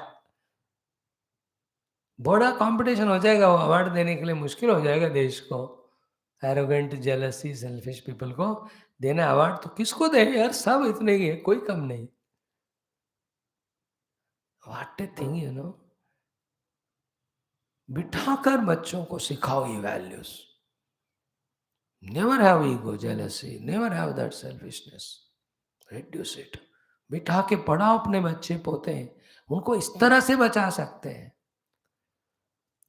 बड़ा competition हो जाएगा, वो award देने के लिए मुश्किल हो जाएगा देश को. एरोगेंट, जेलसी, सेल्फिश पीपल को देना अवार्ड तो किसको दे यार, सब इतने ही है, कोई कम नहीं. What a thing. बिठाकर बच्चों को सिखाओ ये values. Never have ego, jealousy, never have that selfishness. Reduce it. बिठा के पढ़ाओ अपने बच्चे पोते हैं, उनको इस तरह से बचा सकते हैं.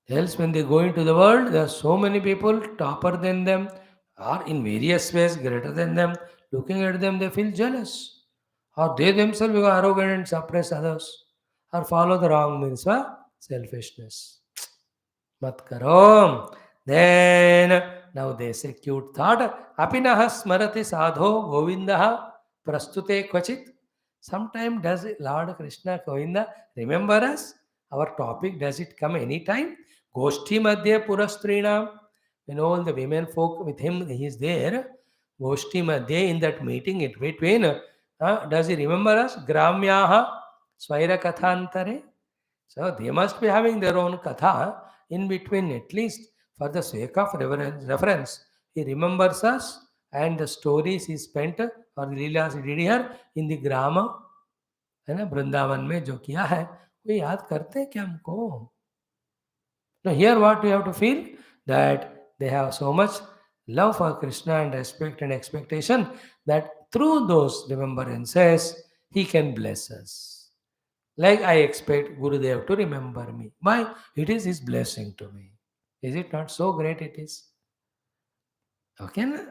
Else, when they go into the world, there are so many people topper than them, or in various ways greater than them. Looking at them, they feel jealous, or they themselves become arrogant and suppress others, or follow the wrong means of selfishness. Mat karo. Then, now they say cute thought. Apinaha smarati sadho govindaha prastute kvachit. Sometimes does Lord Krishna Govinda remember us? Our topic, does it come anytime? Goshti Madhya Purastrinam. When all the women folk with him, he is there. Goshti Madhya, in that meeting in between, does he remember us? Gramyaha Swaira Kathantare. So they must be having their own katha in between, at least for the sake of reference. He remembers us and the stories he spent और leelas he did here in the ग्राम, है ना, वृंदावन में जो किया है वो याद करते हैं क्या हमको? Now here what we have to feel, that they have so much love for Krishna and respect and expectation that through those remembrances he can bless us. Like I expect Gurudev to remember me. Why? It is his blessing to me. Is it not so great it is? Okay ना?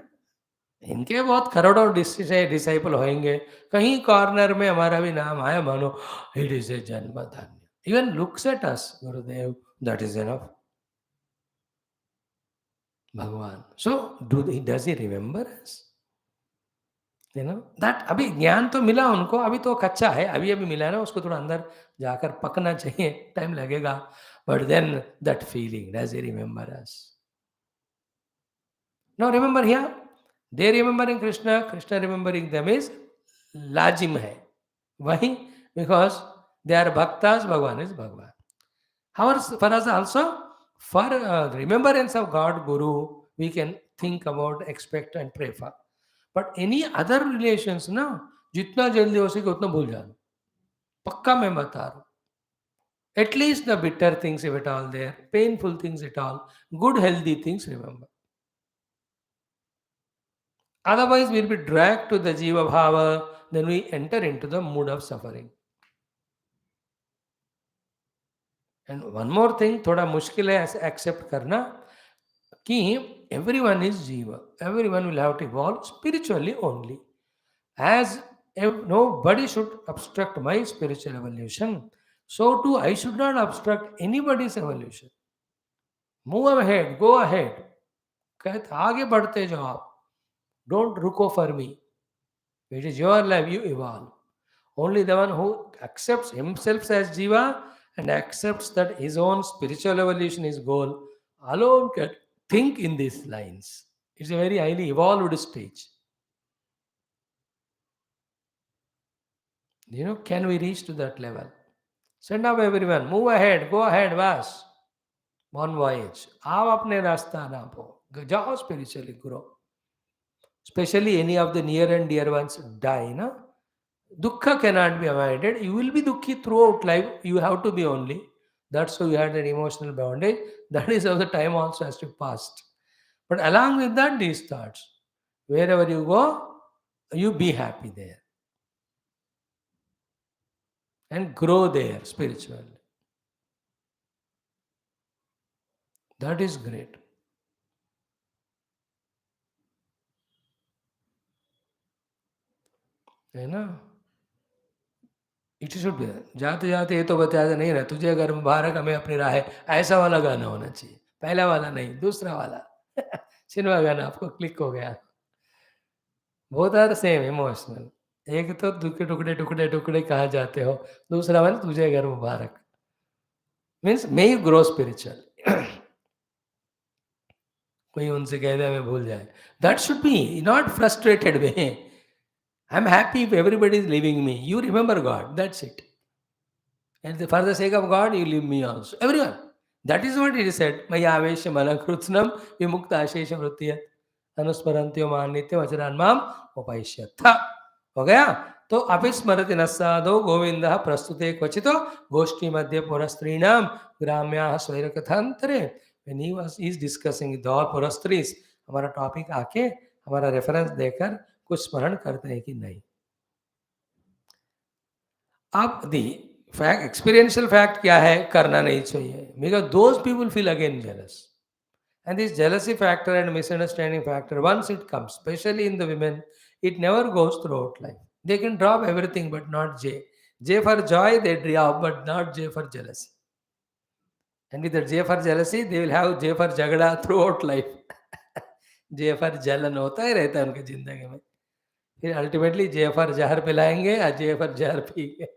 इनके बहुत करोड़ों disciple होंगे, कहीं corner में हमारा भी नाम आया, मानो इट इज ए जन्म धन्य. Even looks at us, Gurudev, that is enough. भगवान, so does he remember us? That अभी ज्ञान तो मिला उनको, अभी तो कच्चा है, अभी अभी मिला है ना, उसको थोड़ा अंदर जाकर पकना चाहिए, टाइम लगेगा. But then that feeling, does he remember us? No, remember here, they remembering Krishna, Krishna remembering them is लाजिम है वही, बिकॉज दे आर भक्तास, भगवान इज भगवान. For us also, for remembrance of God, Guru, we can think about, expect and pray for. But any other relations ना, जितना जल्दी हो सके उतना भूल जाना, पक्का मैं बता रहा हूँ. At least the bitter things, if at all there, painful things at all, good healthy things remember. Otherwise we'll be dragged to the jiva bhava, then we enter into the mood of suffering. And one more thing, थोड़ा मुश्किल है accept करना कि everyone is jiva, everyone will have to evolve spiritually only. As if nobody should obstruct my spiritual evolution, so too I should not obstruct anybody's evolution. Move ahead, go ahead. कहते आगे बढ़ते जाओ आप. Don't रुको for me. It is your life, you evolve. Only the one who accepts himself as jiva and accepts that his own spiritual evolution is goal alone can think in these lines. It's a very highly evolved stage. Can we reach to that level? Send up everyone, move ahead, go ahead, Vas. One voyage. आप अपने रास्ता नापो, जाओ spiritually grow. Especially any of the near and dear ones die, na? Dukkha cannot be avoided. You will be dukkhi throughout life. You have to be only. That's how you had an emotional bondage. That is how the time also has to pass. But along with that, these thoughts. Wherever you go, you be happy there. And grow there spiritually. That is great. है ना? It should be. जाते जाते ये तो बताया नहीं रहा, तुझे अगर मुबारक हमें अपनी राह है, ऐसा वाला गाना होना चाहिए. पहला वाला नहीं, दूसरा वाला. सिनेमा गाना आपको क्लिक हो गया. Both are same emotional. एक तो दुख टुकड़े टुकड़े टुकड़े कहाँ जाते हो, दूसरा वाला तुझे घर मुबारक. Means may you grow spiritual. कोई उनसे कह दे हमें भूल जाए, that should be not frustrated way. I am happy if everybody is living me. You remember God, that's it. And for the sake of God, you leave me also. Everyone. That is what it is said. Maya avesha malakrutsnam vimukta ashesha vrittiyat अनुस्मरन्त्यो मान्यत्यो वचरान माम उपायश्यथ. हो गया. तो अभिस्मरति न साधो गोविंद प्रस्तुते क्वचितो गोष्ठी मध्य पुरस्त्रीणाम ग्राम्याः स्वैरकथांतरे. when he is discussing with all पुरस्त्रीस, हमारा topic आके हमारा reference देकर कुछ स्मरण करते हैं कि नहीं. अब दी फैक्ट, एक्सपीरियंशियल फैक्ट क्या है, करना नहीं चाहिए, because those people feel again jealous. And this jealousy factor and misunderstanding factor, once it comes, specially in the women, it never goes throughout life. They can drop everything but not J. J for joy they drop, but not J for jealousy. And with the J for jealousy, they will have J for jagda throughout life. J for जलन होता ही रहता है उनकी जिंदगी में. फिर ultimately J for जहर पिलाएंगे या J for जहर पिएंगे.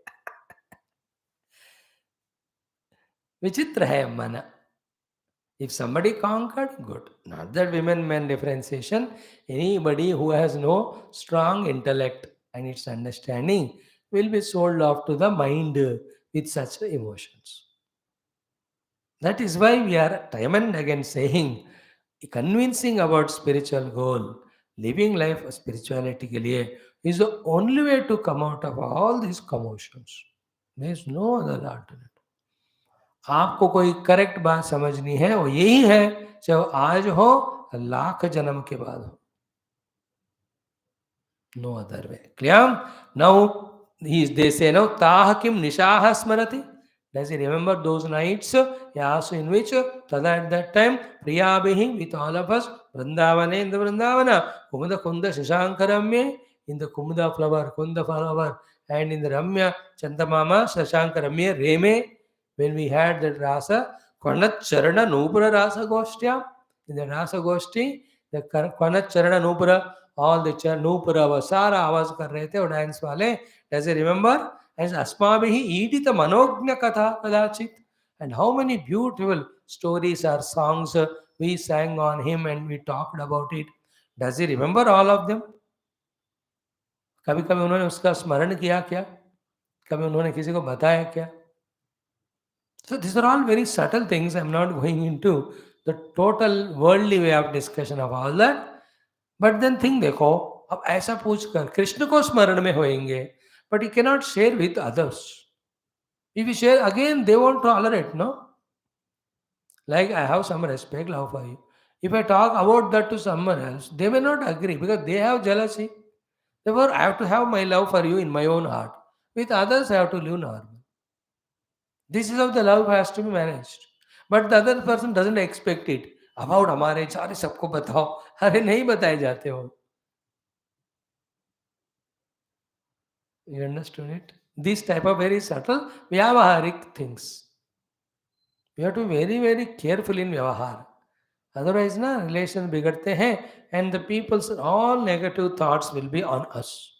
विचित्र है मन. If somebody conquered, good. Not that women men differentiation. Anybody who has no strong intellect and its understanding will be sold off to the mind with such emotions. That is why we are time and again saying, convincing about spiritual goal, living life spirituality के लिए is the only way to come out of all these commotions. There is no other alternative. आपको कोई correct बात समझनी है, वो यही है, चाहे वो आज हो लाख जन्म के बाद हो. No other way. Clear? Now they say, no, ताह किम निशाह स्मरति. Does he remember those nights? Yes, in which Tada at that time, Priyabihi with all of us, Vrindavana in the Vrindavana, Kumuda Kunda Shashankaramya, in the Kumuda flower, Kunda flower, and in the Ramya Chantamama, Shashankaramya, Reme, when we had that Rasa, Kwanat Charana Nupura Rasa Goshtya, in the Rasa Goshti, the Kwanat Charana Nupura, all the Nupura was Sara Avaz kar rahe the और dance वाले, does he remember? As Asmabihi Edita Manognya Katha Kadachit. And how many beautiful stories or songs we sang on him and we talked about it. Does he remember all of them? कभी कभी उन्होंने उसका स्मरण किया क्या? कभी उन्होंने किसी को बताया क्या? So these are all very subtle things. I'm not going into the total worldly way of discussion of all that. But then think देखो, अब ऐसा पूछ कर कृष्ण को स्मरण में होएंगे, but you cannot share with others. If you share again, they won't tolerate, no? Like I have some respect, love for you. If I talk about that to someone else, they may not agree because they have jealousy. Therefore, I have to have my love for you in my own heart. With others, I have to live normal. This is how the love has to be managed. But the other person doesn't expect it. About हमारे सारे सबको बताओ. अरे नहीं बताए जाते हो. You understood it? This type of very subtle vyavaharic things. We have to be very, very careful in vyavahar. Otherwise, na, relations bigarte hain and the people's all negative thoughts will be on us.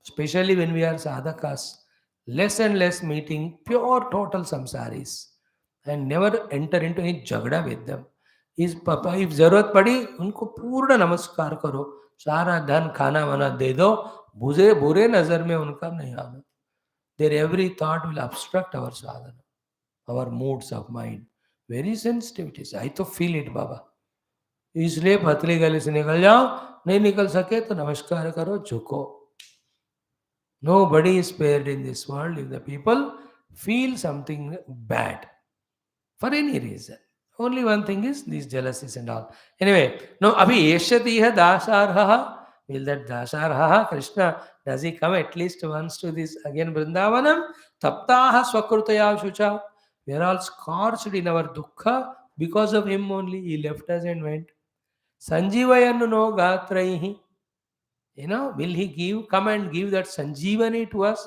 Especially when we are sadhakas. Less and less meeting pure total samsaris and never enter into any jagda with them. Is papa, if जरूरत पड़ी उनको पूर्ण नमस्कार करो, सारा धन खाना वाना दे दो, बुरे बुरे नजर में उनका नहीं आना. Their every thought will obstruct our sadhana, our moods of mind. Very sensitivities. I to feel it, Baba. इसलिए पतली गली से निकल जाओ, नहीं निकल सके तो नमस्कार करो, झुको. Nobody is spared in this world if the people feel something bad for any reason. Only one thing is these jealousies and all. Anyway, now abhi yeshyatiha dasarha. Will that dasarha Krishna, does he come at least once to this again Vrindavanam? Taptaha swakrutaya shucha. We are all scorched in our dukkha because of him only. He left us and went. Sanjivayanu no gatraihi. Will he come and give that Sanjeevani to us?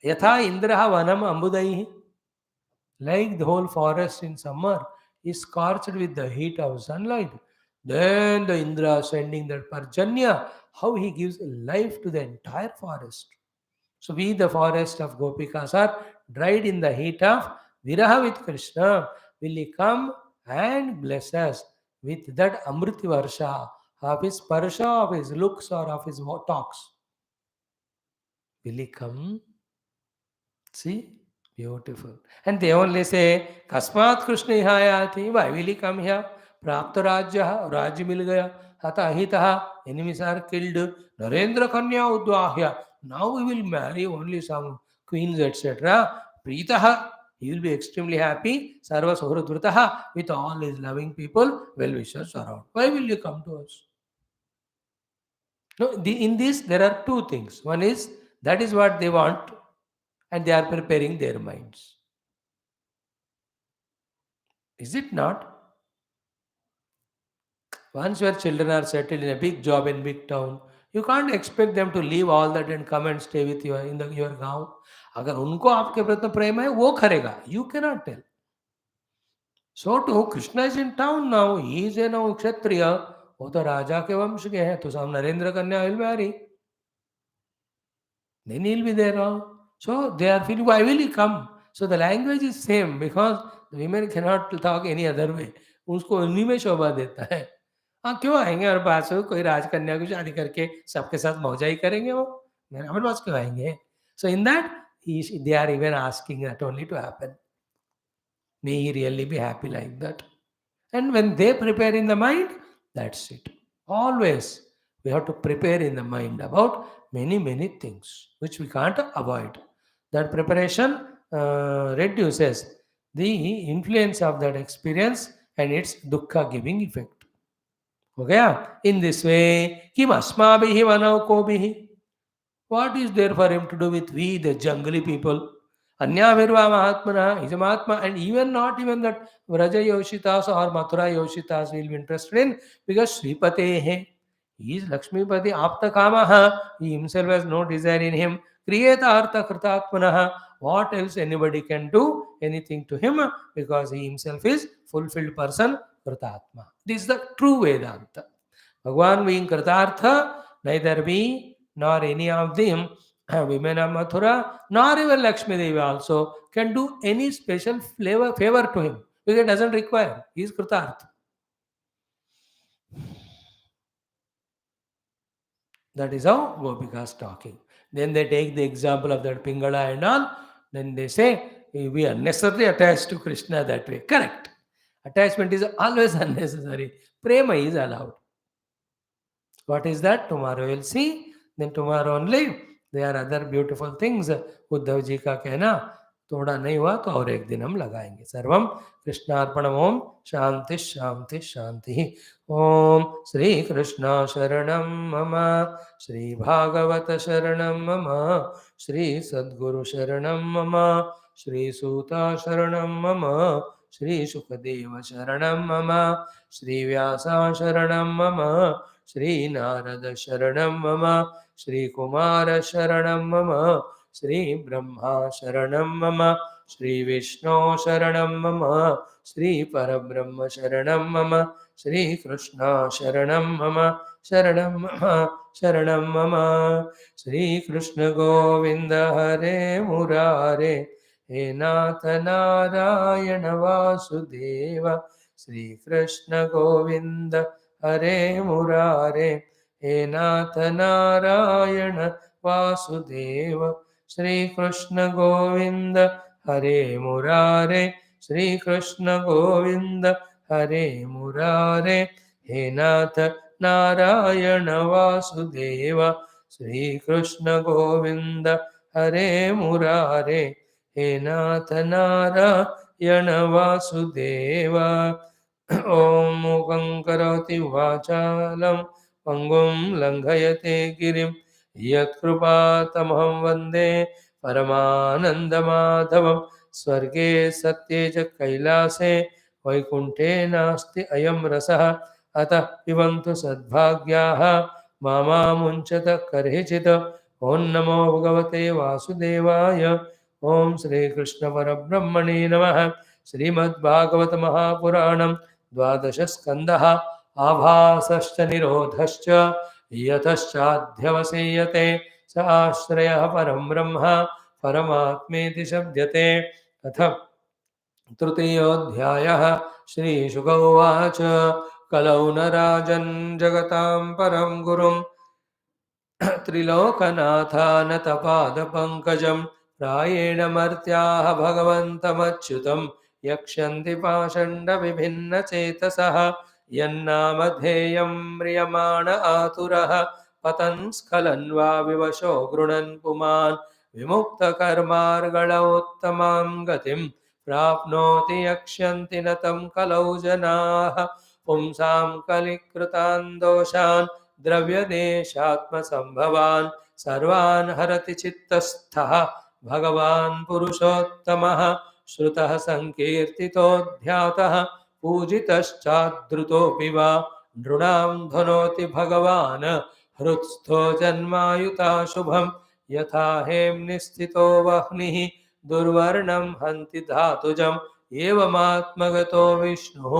Yatha Indraha Vanam Ambudaihi. Like the whole forest in summer is scorched with the heat of sunlight. Then the Indra sending that Parjanya, how he gives life to the entire forest. So we, the forest of Gopikas, are dried in the heat of Viraha with Krishna. Will he come and bless us with that Amriti Varsha of his parsha, of his looks, or of his talks? Will he come? See? Beautiful. And they only say, Kasmat Krishna Hayati, why will he come here? Prapta Rajya, Rajya mil gaya, Hata Ahitaha, enemies are killed, Narendra Kanya Udvahya. Now we will marry only some queens, etc. Pritaha, he will be extremely happy. Sarva Suhradvritaha, with all his loving people, well wishers around. Why will you come to us? No, in this there are two things. One is, that is what they want, and they are preparing their minds. Is it not? Once your children are settled in a big job in big town, you can't expect them to leave all that and come and stay with you in your गांव. अगर उनको आपके प्रति प्रेम है, वो करेगा. You cannot tell. So too, Krishna is in town now. He is a now Kshatriya. वो तो राजा के वंश के हैं, तो some Narendra Kanya will marry. Then he'll be there now. So they are feeling, why will he come? So the language is same because the women cannot talk any other way. उसको उन्हीं में शोभा देता है. हाँ क्यों आएंगे और पास में कोई राजकन्या की शादी करके सबके साथ मौजा ही करेंगे वो? हमारे पास क्यों आएंगे? So in that they are even asking that only to happen. May he really be happy like that. And when they prepare in the mind, that's it. Always we have to prepare in the mind about many, many things which we can't avoid. That preparation reduces the influence of that experience and its dukkha giving effect. Okay? In this way, kim asmabihi vanau kobihi. What is there for him to do with we, the jungly people? Anyavirva Mahatmana is a Mahatma, and even not even that Vraja Yoshitas or Mathura Yoshitas will be interested in, because Sripatehe, he is Lakshmipati Apta Kamaha, he himself has no desire in him. Kriyeta Artha Kritatmanaha, what else anybody can do anything to him, because he himself is fulfilled person, Kritatma. This is the true Vedanta. Bhagavan being Kritartha, neither we nor any of them, women of Mathura, nor even Lakshmi Devi also can do any special favor to him, because it doesn't require. He is Kritartha. That is how Gopika is talking. Then they take the example of that Pingala and all. Then they say, we are necessarily attached to Krishna that way. Correct. Attachment is always unnecessary. Prema is allowed. What is that? Tomorrow we'll see. Then tomorrow only there are other beautiful things. Uddhav ji का कहना थोड़ा नहीं हुआ तो और एक दिन हम लगाएंगे. सर्वम कृष्णार्पणम. ओम शांति शांति शांति. ओम श्री कृष्ण शरणम मम. श्री भागवत शरणम मम. श्री सद्गुरु शरणम मम. श्री सूता शरणम मम. श्री सुखदेव शरणम मम. श्री व्यासा शरणम मम. श्री नारद शरणं मम. श्री कुमार शरणं मम. श्री ब्रह्मा शरणं मम. श्री विष्णु शरणं मम. श्री परब्रह्म शरणं मम. श्री कृष्ण शरणं मम. शरणं मम. शरणं मम. श्री कृष्ण गोविंद हरे मुरारे. हे नाथ नारायण वासुदेव. श्री कृष्ण गोविंद हरे मुरारे. हे नाथ नारायण वासुदेव. श्री कृष्ण गोविंद हरे मुरारे. श्री कृष्ण गोविंद हरे मुरारे. हे नाथ नारायण वासुदेव. श्री कृष्ण गोविंद हरे मुरारे. हे नाथ नारायण वासुदेव. ओम मूकं करोति वाचालं पंगुं लंघयते गिरिं यत्कृपातमहं वन्दे परमानन्दमाधवं. स्वर्गे सत्ये च कैलासे वैकुण्ठे नास्ति अयं रसः. अतः पिबन्तु सद्भाग्याः मामामुञ्चत कर्हिचित्. ॐ नमो भगवते वासुदेवाय. ओम श्री कृष्ण परब्रह्मणे नमः. श्रीमद्भागवत महापुराणं द्वादश स्कंदः. आभासश्च निरोधश्च यतश्चाध्यवसेयते. स आश्रयः परं ब्रह्म परमात्मेति शब्दते. अथ तृतीयोऽध्यायः. श्रीशुक उवाच. कलौ न राजन् जगतां परं गुरुं त्रिलोकनाथानतपादपङ्कजं. प्रायेण मर्त्याः भगवन्तमच्युतं यक्ष्यन्ति पाषण्डविभिन्नचेतसः. यन्नामधेयं म्रियमाण आतुरः पतन् स्खलन् वा विवशो गृणन् पुमान्. विमुक्तकर्मार्गलोत्तमां गतिं प्राप्नोति यक्ष्यन्ति न तं कलौ जनाः. पुंसां कलिकृतान् दोषान् द्रव्यदेशात्मसम्भवान् सर्वान् हरति चित्तस्थः भगवान् पुरुषोत्तमः. श्रुतः संकीर्तितो ध्यातः पूजितश्चाद्रुतोऽपि वा. नृणां धनोति भगवान् हृत्स्थो जन्मायुताशुभं. यथा हेम्नि स्थितो वह्निः दुर्वर्णं हन्ति धातुजम्. एवमात्मगतो विष्णुः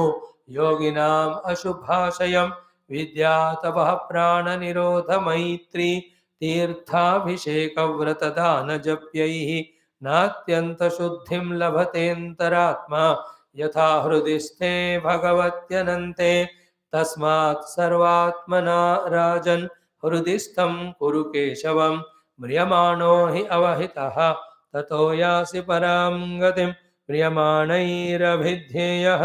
योगिनाम् अशुभाशयम्. विद्यातपः प्राणनिरोधमैत्री तीर्थाभिषेकव्रतदानजप्यैः नात्यन्तशुद्धिं लभतेऽन्तरात्मा. यथा हृदि स्थे भगवत्यनन्ते तस्मात् सर्वात्मना राजन् हृदि स्थं कुरु केशवम्. म्रियमाणो हि अवहितः ततो यासि परां गतिं. म्रियमाणैरभिध्येयः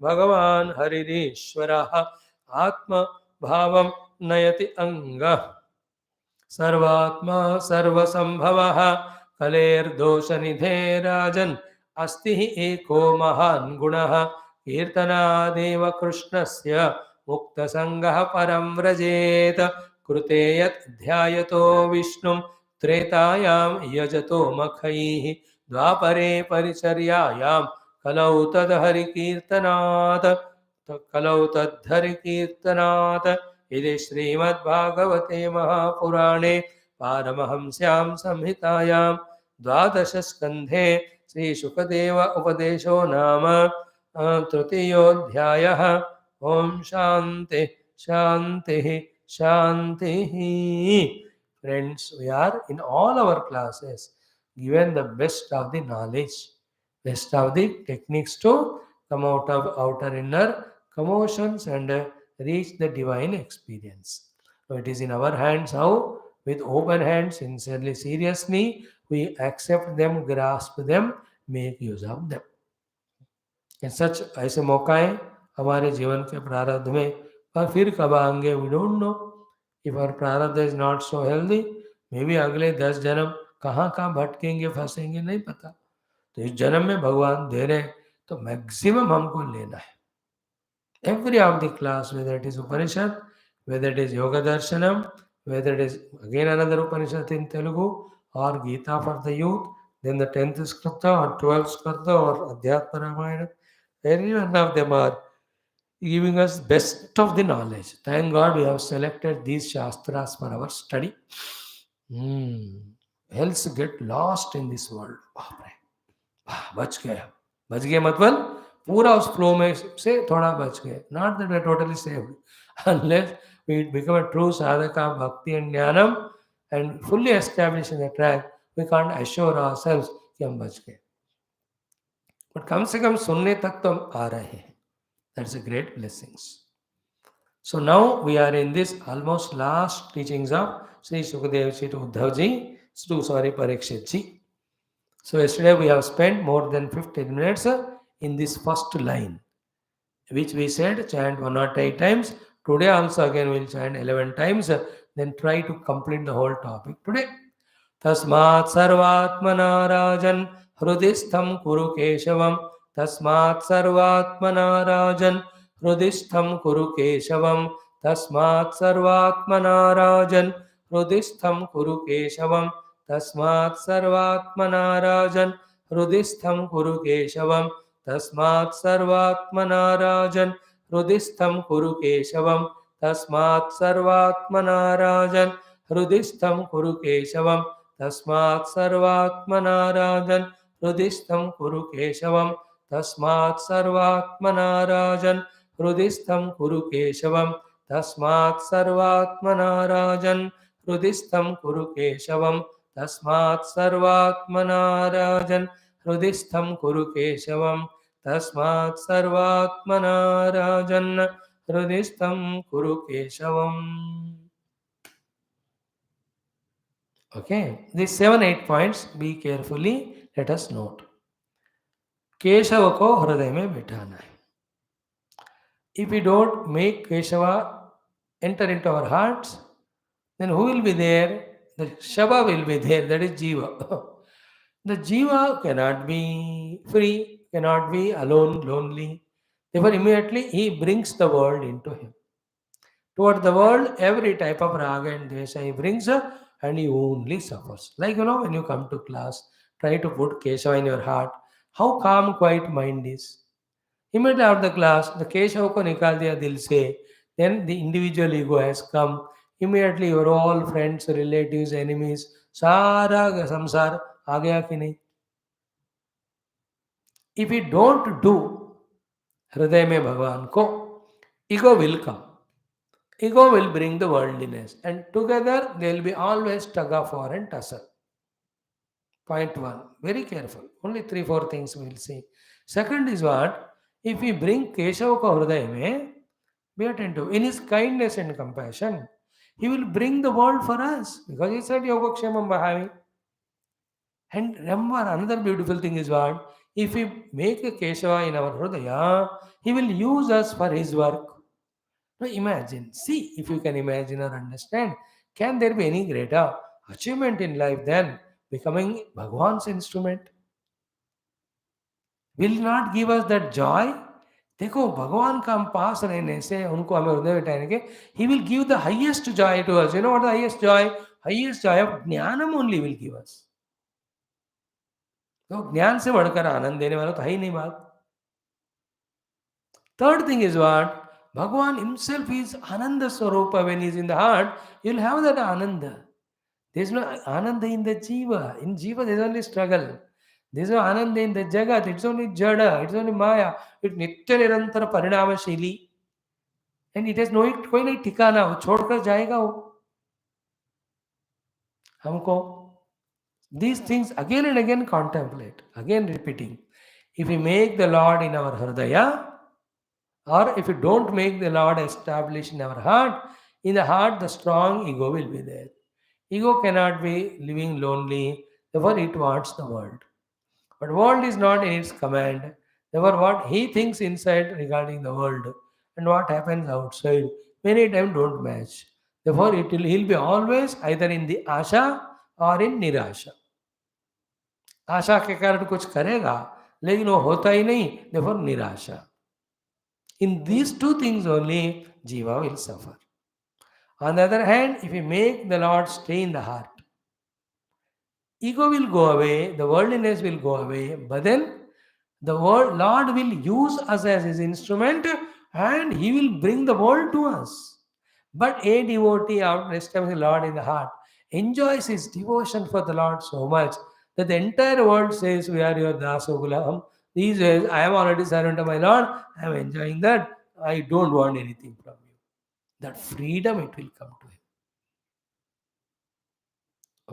भगवान् हरिरीश्वरः. आत्मभावं नयति अङ्गः सर्वात्मा सर्वसंभवः. कलेर्दोषनिधे राजन् अस्ति हि एको महान् गुणः. कीर्तनादेव कृष्णस्य मुक्तसङ्गः परं व्रजेत. कृते यत् ध्यायतो विष्णुं त्रेतायां यजतो मखैः. Dvapare Paricharyayam Kalau Tad Hari Kirtanat Kalau Tad Hari Kirtanat Ide Srimad Bhagavate Mahapurane Paramahamsyam Samhitayam Dvadasha Skandhe Sri Shukadeva Upadesho Nama Trutiyodhyayah Om Shanti Shanti Shanti. Friends, we are in all our classes given the best of the knowledge, best of the techniques to come out of outer inner commotions and reach the divine experience. So it is in our hands how, with open hands, sincerely, seriously, we accept them, grasp them, make use of them. सच ऐसे मौकाएं हमारे जीवन के प्रारब्ध में, पर फिर कब आएंगे we don't know. If our प्रारब्ध is not so healthy, maybe अगले 10 जन्म कहाँ कहाँ भटकेंगे, फंसेंगे, नहीं पता. तो इस जन्म में भगवान दे रहे हैं तो मैक्सिमम हमको लेना है. Every of the class, whether it is Upanishad, whether it is Yoga Darshanam, whether it is again another Upanishad in Telugu, or Gita for the youth, then the 10th Skandha or 12th Skandha or Adhyatma Ramayana, any one of them are giving us best of the knowledge. Thank God we have selected these Shastras for our study. Else get lost in this world. बच गए. बच गए मतलब पूरा उस flow में से थोड़ा बच गए. Not that we are totally saved. Unless we become a true sadhaka of bhakti and jnanam and fully established in the track, we can't assure ourselves कि हम बच गए. But कम से कम सुनने तक तो हम आ रहे हैं. That's a great blessings. So now we are in this almost last teachings of Sri Sukadev Ji to Uddhav Ji, Parikshit Ji. So yesterday we have spent more than 15 minutes in this first line, which we said chant 108 times. Today also again we will chant 11 times, then try to complete the whole topic today. Tasmat sarvatmana rajan hrudistham kuru keshavam. Tasmat sarvatmana rajan hrudistham kuru keshavam. Tasmat sarvatmana rajan hrudistham kuru keshavam. Tasmat sarvatmana rajan hrudistham kuru keshavam. Tasmat sarvatmana rajan hrudistham kuru keshavam. Tasmat sarvatmana rajan hrudistham kuru keshavam. Tasmat sarvatmana rajan hrudistham kuru keshavam. Tasmat sarvatmana rajan hrudistham kuru keshavam. Tasmat sarvatmana rajan hrudistham kuru keshavam. Tasmat sarvatmana rajan hrudistham kuru keshavam. Tasmat sarvatmana rajan hrudistham kuru keshavam. Okay, these 7-8 points, be carefully, let us note. Keshav को हृदय में बिठाना है. If we don't make Keshava enter into our hearts, then who will be there? The Shava will be there, that is Jiva. The Jiva cannot be free, cannot be alone, lonely. Therefore, immediately he brings the world into him. Toward the world, every type of raga and dvesha he brings and he only suffers. Like, when you come to class, try to put Keshava in your heart. How calm, quiet mind is. Immediately after the class, the Keshava ko nikal diya dil se. Then the individual ego has come. Immediately your all friends, relatives, enemies, सारा samsar आ गया कि नहीं. If we don't do हृदय में भगवान को, ego will come. Ego will bring the worldliness, and together they will be always tug of war and tussle. Point 1. Very careful. Only 3-4 things we will see. Second is what? If we bring Keshava ko hridaya mein, be attentive. In his kindness and compassion, he will bring the world for us. Because he said Yogakshemam Bhavi. And remember, another beautiful thing is what? If we make a Keshava in our hridaya, he will use us for his work. Now imagine, see if you can imagine or understand, can there be any greater achievement in life than becoming Bhagwan's instrument? Will not give us that joy? देखो भगवान का हम पास रहने से उनको हमें हृदय में बिठाने के, he will give the highest joy to us. You know what the highest joy? Highest joy of jnanam only will give us. तो ज्ञान से बढ़कर आनंद देने वाला तो है ही नहीं बात. Third thing is what? Bhagavan himself is Ananda Swarupa. When he is in the heart, you will have that Ananda. There is no Ananda in the Jiva. In Jiva, there is only struggle. There is no Ananda in the Jagat. It's only Jada. It's only Maya. It's Nitya Nirantara Parinama Shili. And it has no कोई नहीं ठिकाना, वो छोड़कर जाएगा वो हमको. These things again and again contemplate, again repeating. If we make the Lord in our Hridaya, or if you don't make the Lord establish in our heart, in the heart the strong ego will be there. Ego cannot be living lonely, therefore it wants the world. But world is not in its command. Therefore what he thinks inside regarding the world and what happens outside many times don't match. Therefore he'll be always either in the asha or in nirasha. आशा के कारण कुछ करेगा लेकिन वो होता ही नहीं, therefore nirasha. In these two things only, Jiva will suffer. On the other hand, if we make the Lord stay in the heart, ego will go away, the worldliness will go away, but then the Lord will use us as his instrument and he will bring the world to us. But a devotee, after establishing the Lord in the heart, enjoys his devotion for the Lord so much that the entire world says, we are your Dasogulam. These days, I am already servant of my Lord, I am enjoying that, I don't want anything from you. That freedom it will come to him.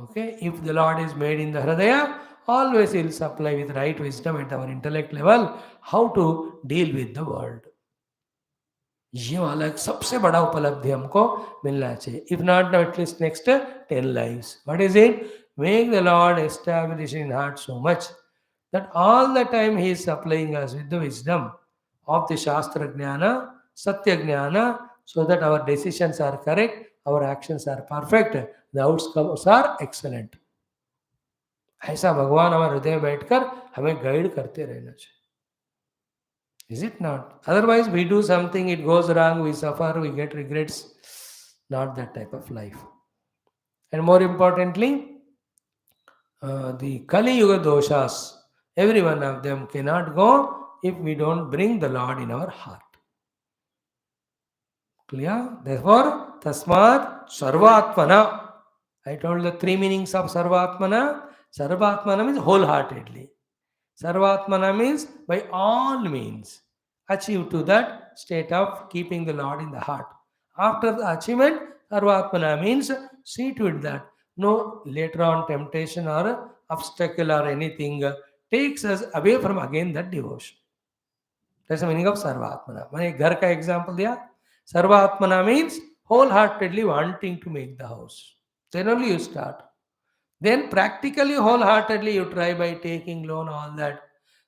Okay, if the Lord is made in the Hridaya, always he will supply with right wisdom at our intellect level how to deal with the world. ये वाला एक सबसे बड़ा उपलब्धि हमको मिलना चाहिए. If not now, at least next 10 lives. What is it? Make the Lord establish in heart so much that all the time he is supplying us with the wisdom of the Shastra Jnana, Satya Jnana, so that our decisions are correct, our actions are perfect, the outcomes are excellent. ऐसा भगवान हमारे हृदय में बैठकर हमें guide करते रहना चाहिए. Is it not? Otherwise, we do something, it goes wrong, we suffer, we get regrets. Not that type of life. And more importantly, the KALIYUGA doshas, every one of them cannot go if we don't bring the Lord in our heart. Clear? Therefore, Tasmat Sarvatmana. I told the three meanings of Sarvatmana. Sarvatmana means wholeheartedly. Sarvatmana means by all means achieve to that state of keeping the Lord in the heart. After the achievement, Sarvatmana means see to it that no later on temptation or obstacle or anything takes us away from again that devotion. That's the meaning of Sarvatmana. मैंने घर का example दिया. Sarvatmana means wholeheartedly wanting to make the house. Then only you start. Then practically, wholeheartedly you try by taking loan, all that.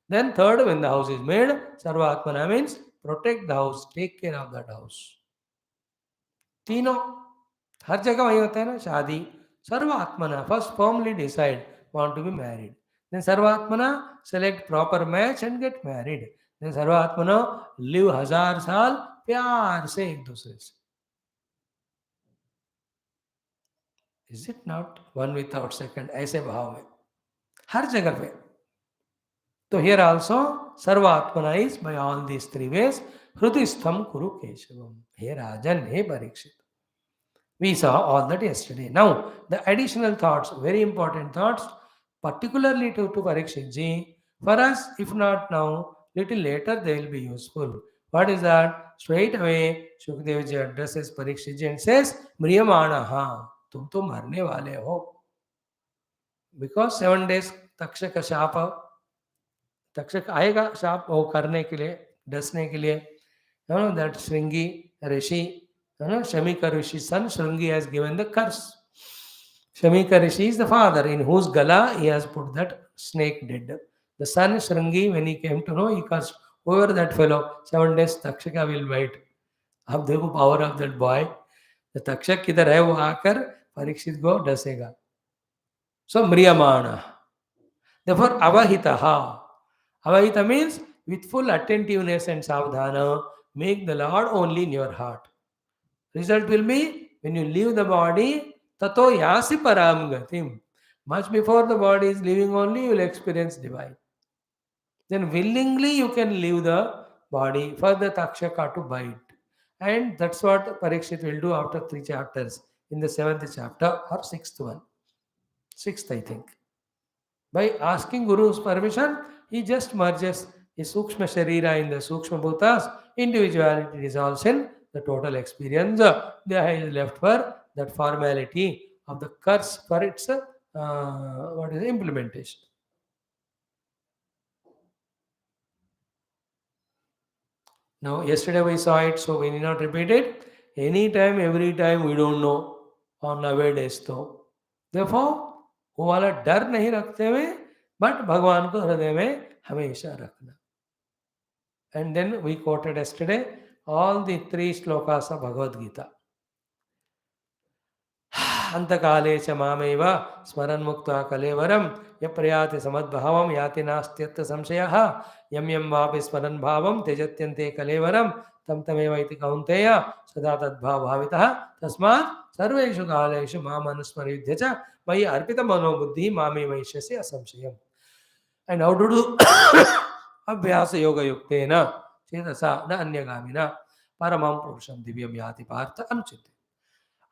Then third, when the house is made, Sarvatmana means protect the house, take care of that house. तीनों हर जगह वही होता है ना. शादी सर्वात्मना, first firmly decide want to be married. Then सर्वात्मना select proper match and get married. Then सर्वात्मना live 1000 साल प्यार से एक दूसरे से. Is it not? One without second. ऐसे भाव में हर जगह पे. So here also Sarvatmana is by all these three ways. Hrutistham Kuru Keshavam. Hey Rajan, hey Parikshit. We saw all that yesterday. Now the additional thoughts, very important thoughts, particularly to Parikshit ji. For us, if not now, little later they will be useful. What is that? Straight away, Shukdev ji addresses Parikshit ji and says, Mriyamanaha, tum to marne wale ho. Because 7 days Takshaka Shapa, Takshak आएगा शाप वो करने के लिए, डसने के लिए. That Shringi Rishi, Shamika Rishi son Shringi has given the curse. Shamika Rishi is the father in whose gala he has put that snake dead. The son Shringi, when he came to know, he cursed whoever that fellow. 7 days Takshaka will wait. अब देखो power of that boy. The Takshak किधर है वो आकर परीक्षित को डसेगा. So Mriyamana. Therefore Avahitaha. Avahita means with full attentiveness and savdhana, make the Lord only in your heart. Result will be when you leave the body, tato yasi param gatim. Much before the body is leaving only, you will experience divine. Then willingly you can leave the body for the Takshaka to bite. And that's what Parikshit will do after 3 chapters in the 7th chapter or 6th one. 6th, I think. By asking Guru's permission, he just merges his Sukshma Sharira in the Sukshma Bhutas, individuality dissolves in the total experience. Deha is left for that formality of the curse for its implementation. Now, yesterday we saw it, so we need not repeat it. Anytime, every time, we don't know on nowadays तो Therefore, वो वाला डर नहीं रखते हुए but भगवान को हृदय में हमेशा रखना. And then we quoted yesterday all the 3 shlokas of Bhagavad Gita. अंतकाले च मामेव स्मरन् मुक्त्वा कलेवरं यप्रयाति समद्भावं याति नास्त्यत्र संशयः यं यं वापि स्मरन् भावं त्यजत्यन्ते कलेवरं तं तमेव इति कौन्तेय सदा तद्भावभावितः तस्मात् सर्वेषु कालेषु माम् अनुस्मरयुध्य च मयि अर्पितमनोबुद्धिः मामे वैश्यसि असंशयम्. And how to do अभ्यास योग युक्तेन चेतसा न अन्यगामिना परमं पुरुषं दिव्यं याति पार्थ अनुचित.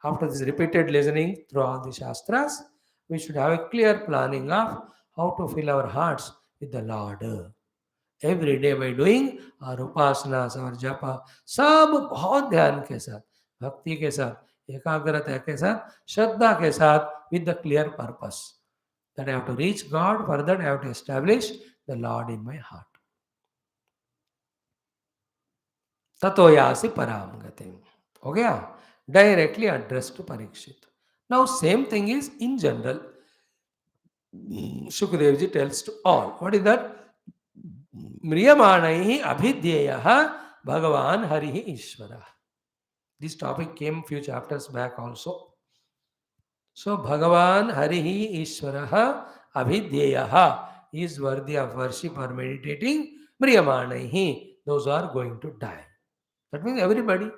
After this repeated listening through all the Shastras, we should have a clear planning of how to fill our hearts with the Lord. Every day by doing our upasanas, our japa, सब बहुत ध्यान के साथ, भक्ति के साथ, एकाग्रता के साथ, श्रद्धा के साथ, with the clear purpose that I have to reach God. For that I have to establish the Lord in my heart. ततो यासि पराम गतिम. हो गया? Directly addressed to Parikshit. Now, same thing is in general. Shukadevji tells to all. What is that? Mriyamanaihi abhidhyeyaha Bhagavan Harihi Ishvara. This topic came few chapters back also. So, Bhagavan Harihi Ishvara abhidhyeyaha is worthy of worship or meditating. Mriyamanaihi, those who are going to die. That means everybody.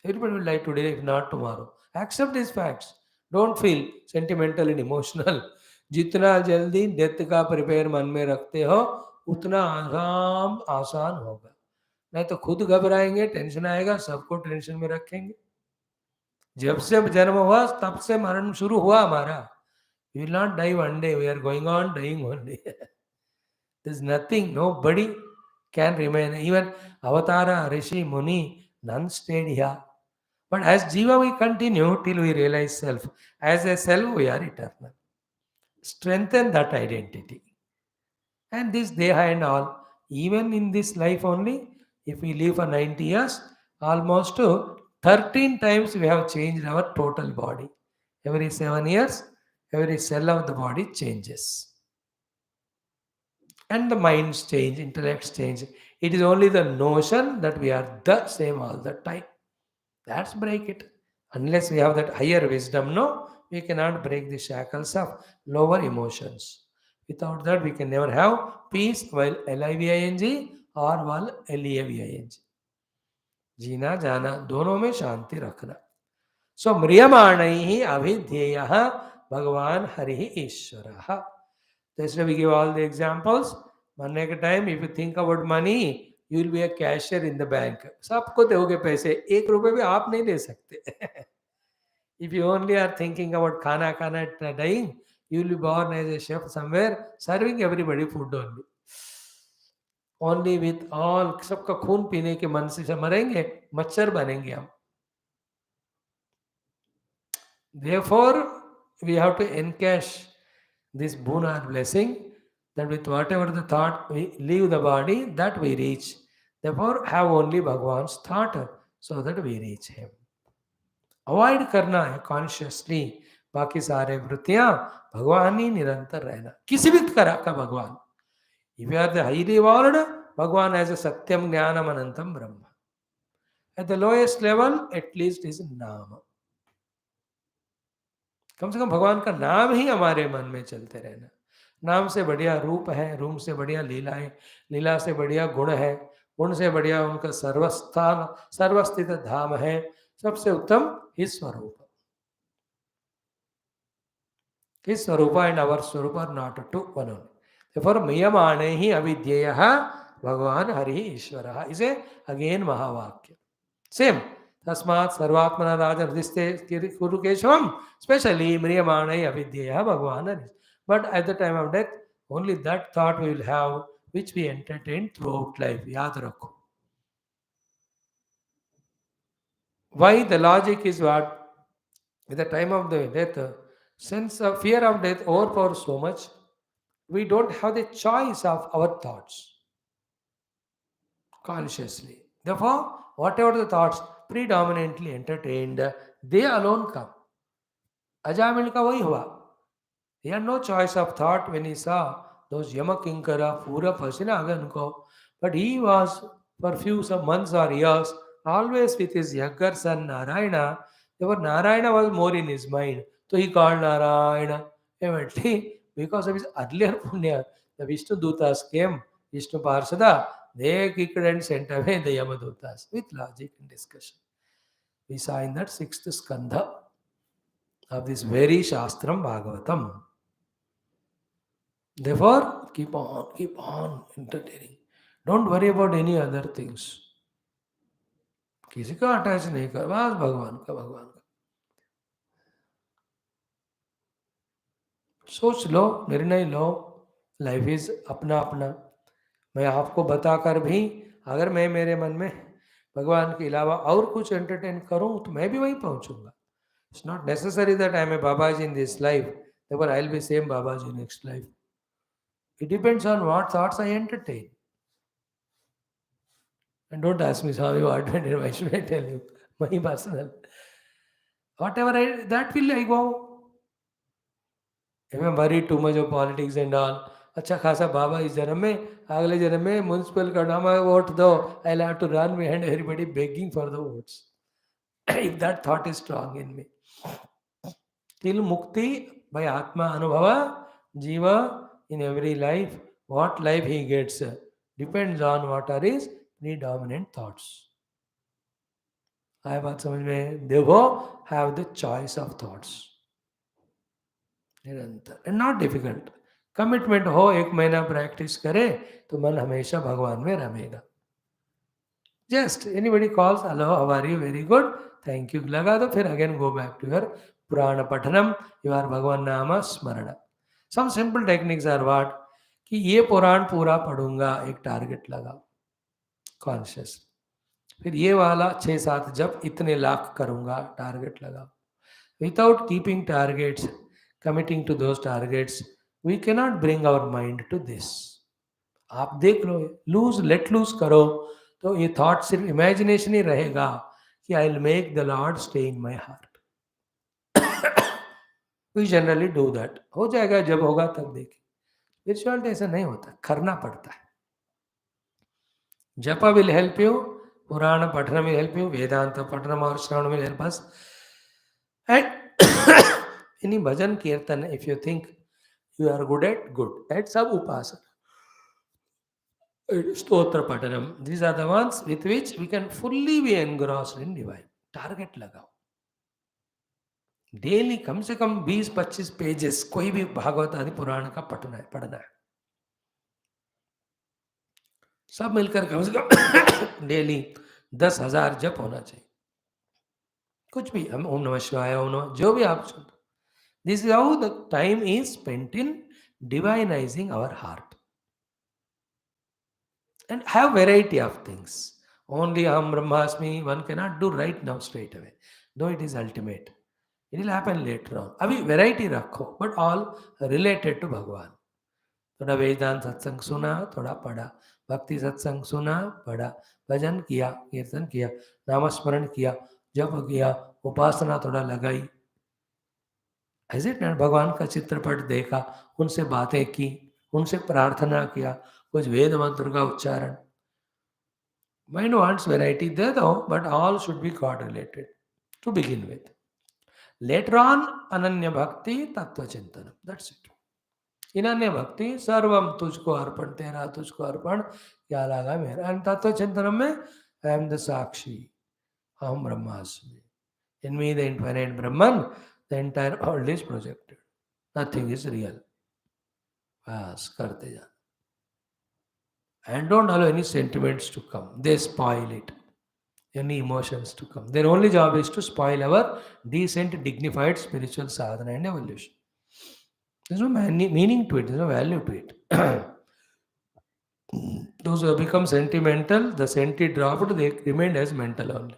Everybody will die today, if not tomorrow. Accept these facts. Don't feel sentimental and emotional. जितना जल्दी death का prepare मन में रखते हो उतना आराम आसान होगा. नहीं तो खुद घबराएंगे, टेंशन आएगा, सबको टेंशन में रखेंगे. जब से जन्म हुआ तब से मरण शुरू हुआ हमारा. We will not die one day. We are going on dying one day. There is nothing. Nobody can remain. Even Avatara, Rishi, Muni, none stayed here. But as Jiva, we continue till we realize self. As a self, we are eternal. Strengthen that identity. And this Deha and all, even in this life only, if we live for 90 years, almost 13 times we have changed our total body. Every 7 years, every cell of the body changes. And the minds change, intellects change. It is only the notion that we are the same all the time. That's break it. Unless we have that higher wisdom, no, we cannot break the shackles of lower emotions. Without that, we can never have peace while living or while leving. जीना जाना दोनों में शांति रखना. So म्रियमाणैः अभिध्येयः भगवान हरिः ईश्वरः. That's why we give all the examples. मरने के time, if you think about money, you will be a cashier in the bank. सबको दोगे पैसे, 1 रुपए भी आप नहीं ले सकते. If you only are thinking about खाना खाना dying, you will be born as a chef somewhere, serving everybody food only. Only with all सबका खून पीने के मन से मरेंगे, मच्छर बनेंगे हम. Therefore, we have to encash this boon or blessing, that with whatever the thought we leave the body, that we reach. Therefore, have only Bhagavan's thought so that we reach him. Avoid करना है consciously. बाकी सारे वृत्तियां भगवान ही निरंतर रहना. किसी भी तरह का भगवान. If you are the highly evolved, Bhagavan has a Satyam Jnanam Anantam Brahma. At the lowest level, at least is Nama. कम से कम भगवान का नाम ही हमारे मन में चलते रहना. नाम से बढ़िया रूप है, रूप से बढ़िया लीला है, लीला से बढ़िया गुण है, गुण से बढ़िया उनका सर्वस्थान सर्वस्थित धाम है, सबसे उत्तम ही स्वरूप. His Swarupa and our Swarupa are not two, one only. Therefore, Miyamanehi avidyeyaha Bhagavan Hari Ishvaraha is a again Mahavakya. Same. Tasmat Sarvatmana Rajan Diste Kuru Keshavam, especially Miyamanehi avidyeyaha Bhagavan Hari. But at the time of death, only that thought we will have which we entertain throughout life. Yaad rakho. Why the logic is what? At the time of the death, since fear of death overpowers so much, we don't have the choice of our thoughts consciously. Therefore, whatever the thoughts predominantly entertained, they alone come. Ajamil ka wahi hua. He had no choice of thought when he saw those Yamakinkara, Pura Pasinaganko. But he was, for few some months or years, always with his younger son Narayana. Therefore, Narayana was more in his mind. So he called Narayana. Eventually, because of his earlier punya, the Vishnu Dutas came, Vishnu Parsada, they kicked and sent away the Yamadutas with logic and discussion. We saw in that sixth skandha of this very Shastram Bhagavatam. Therefore, keep on entertaining. Don't worry about any other things. किसी का attach नहीं कर, बस भगवान का सोच लो, निर्णय लो. Life is अपना अपना. मैं आपको बताकर भी अगर मैं मेरे मन में भगवान के अलावा और कुछ एंटरटेन करूं तो मैं भी वहीं पहुंचूंगा. It's not necessary that I am a babaji in this life, therefore I will be same babaji next life. It depends on what thoughts I entertain. And don't ask me, Swami, why should I tell you? My personal. Whatever that will I go. If I'm worried too much of politics and all, अच्छा खासा बाबा इस जन्म में, अगले जन्म में municipal का नाम है वोट दो, I'll have to run behind everybody begging for the votes. If that thought is strong in me. Till mukti by Atma Anubhava, Jiva in every life, what life he gets depends on what are his predominant thoughts. आया बात समझ में? देखो, have the choice of thoughts. निरंतर and not difficult. Commitment हो, 1 महीना practice करे तो मन हमेशा भगवान में रमेगा. Just anybody calls, hello how are you, very good, thank you लगा दो, फिर again go back to your Purana pathanam, your bhagwan naam smaran. Some simple techniques are what, कि ये पुराण पूरा पढ़ूंगा, एक टारगेट लगाओ कॉन्शियस. फिर ये वाला 6-7 जब इतने लाख करूंगा, टारगेट लगाओ. Without keeping targets, committing to those targets, we cannot bring our mind to this. आप देख लो, लूज लेट लूज करो तो ये थॉट सिर्फ इमेजिनेशन ही रहेगा कि I will make the lord stay in my heart. We generally do that. हो जाएगा, जब होगा तब देखें. स्पिरिचुअलिटी ऐसा नहीं होता, करना पड़ता है. जपा विल हेल्प यू, पुराण पठन will help you, Vedanta pathan और shravan will help us. And any bhajan kirtan, if you think you are good at, good at सब upasana, stotra patanam, these are the ones with which we can fully be engrossed in divine. Target लगाओ. Daily कम से कम 20-25 pages कोई भी भागवत आदि पुराण का पढ़ना है. सब मिलकर कम से कम डेली 10,000 जप होना चाहिए. कुछ भी, हम ओम नमः शिवाय, ओम नमः, जो भी आप सुन. This is how the time is spent in divinizing our heart. And have variety of things. Only Aham Brahmasmi, one cannot do right now straight away. Though it is ultimate. It will happen later on. Abhi variety rakho, but all related to Bhagavan. थोड़ा वेदांत सत्संग सुना, थोड़ा पढ़ा, भक्ति सत्संग सुना, पढ़ा, भजन किया, कीर्तन किया, नामस्मरण किया, जप किया, उपासना थोड़ा लगाई. Is it not? भगवान का चित्रपट देखा, उनसे बातें की, उनसे प्रार्थना किया, कुछ वेद मंत्र का उच्चारण. Mind wants variety, दे दो, but all should be God related to begin with. Later on, अनन्य भक्ति तत्व चिंतन. That's it. इन अन्य भक्ति सर्वम तुझको अर्पण, तेरा तुझको अर्पण, क्या लगा मेरा. And तत्व चिंतन में I am the साक्षी, अहम ब्रह्मास्मि. In me the infinite Brahman, the entire world is projected. Nothing is real. बस करते जा. And don't allow any sentiments to come. They spoil it. Any emotions to come. Their only job is to spoil our decent, dignified spiritual sadhana and evolution. There's no meaning to it. There's no value to it. Those who have become sentimental, the senti dropped, they remained as mental only.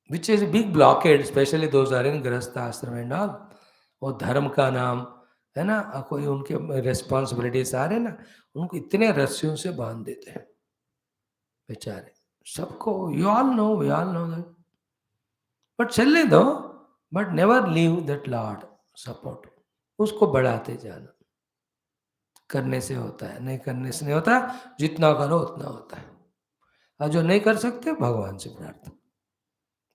Which is a big blockade, especially those are in Grahastha ashram and all. वो धर्म का नाम है ना, कोई उनके responsibilities आ रहे ना, उनको इतने रस्सियों से बांध देते हैं बेचारे सबको. You all know, we all know that. But चलने दो, but never leave that lord support. उसको बढ़ाते जाना. करने से होता है, नहीं करने से नहीं होता. जितना करो उतना होता है. और जो नहीं कर सकते भगवान से प्रार्थना.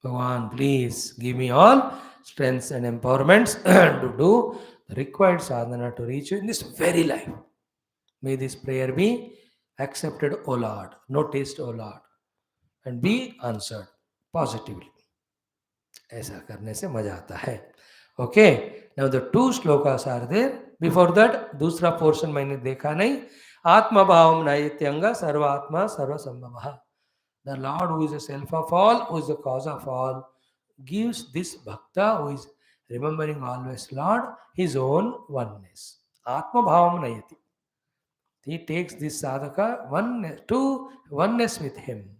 Bhagavan, please give me all strengths and empowerments to do the required sadhana to reach you in this very life. May this prayer be accepted, O Lord, noticed, O Lord, and be answered positively. ऐसा करने से मजा आता है. Okay, now the two shlokas are there. Before that, दूसरा portion मैंने देखा नहीं. आत्मा भावम नायत्यंगा सर्वात्मा सर्वसंभवः. The Lord, who is the self of all, who is the cause of all, gives this bhakta, who is remembering always Lord, his own oneness. Atma bhavam nayati. He takes this sadhaka to oneness with him.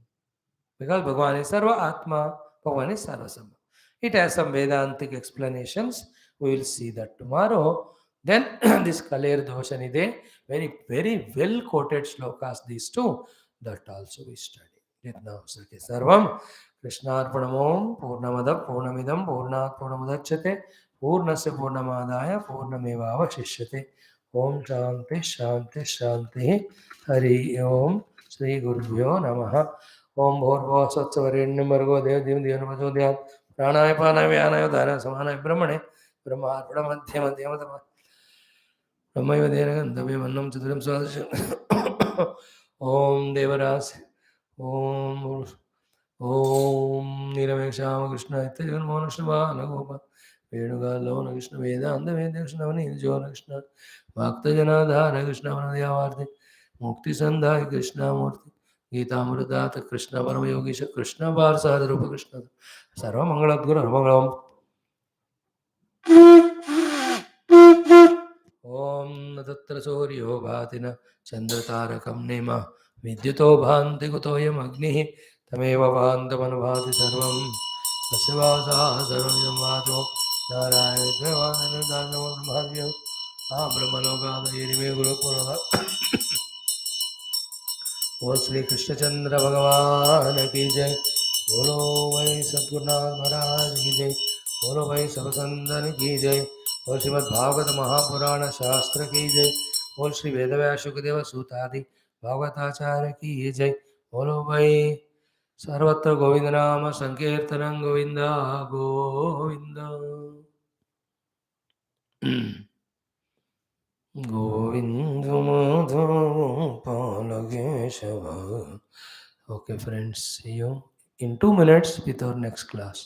Because Bhagavan is Sarva Atma, Bhagavan is Sarva Sambhava. It has some Vedantic explanations. We will see that tomorrow. Then this Kalir Doshanide, very, very well quoted shlokas, these two, that also we study. Jitnavasake sarvam Krishnarpanamom Purnamada Purnamidam Purnat Purnamudachyate Purnasya Purnamadaya Purnameva Avashishyate. Om Shanti Shanti Shanti. Hari Om Shri Gurubhyo Namaha. ओम भूर्भुवः स्वच्छवरेण्यं भर्गो देवस्य धीमहि प्रचोदयात्. प्राणाय पानाय व्यानाय उदानाय समानाय ब्रह्मणे ब्रह्मार्पणमध्यमध्यमतम ब्रह्मैव तेन गन्तव्यमन्नं चतुरं स्वादशम्. ओम देवराज. ओम ओम नीलमेघश्याम कृष्ण इत्यजगन्मोहन कृष्णबालगोपाल वेणुगालोन कृष्ण वेदान्त वेदकृष्णवनिजो कृष्ण भक्तजनाधार कृष्ण वनदयावार्ति मुक्तिसन्धाय कृष्णमूर्ति गीतामृतात् कृष्ण परम योगीश कृष्ण पार्षद रूप कृष्ण सर्वमंगलद्गुरुर्मंगलम्. ओम न तत्र सूर्यो भाति न चन्द्रतारकं नेम विद्युतो भान्ति कुतोऽयमग्निः तमेव भान्तमनुभाति सर्वं तस्य वासः सर्वमिदं वाचो नारायणो ब्रह्मलोकादयिमे गुरुपुरः. बोल श्री कृष्णचंद्र भगवान की जय. बोलो भाई सद्गुरुनाथ महाराज की जय. बोलो भाई सबसंदन की जय. बोल श्रीमद् भागवत महापुराण शास्त्र की जय. बोल श्री वेदव्यास शुकदेव सूतादि भागवताचार्य की जय. बोलो भाई सर्वत्र गोविंद नाम संकीर्तनं Govind Govind Govind Madhav Keshav. Okay, friends, see you in 2 minutes with our next class.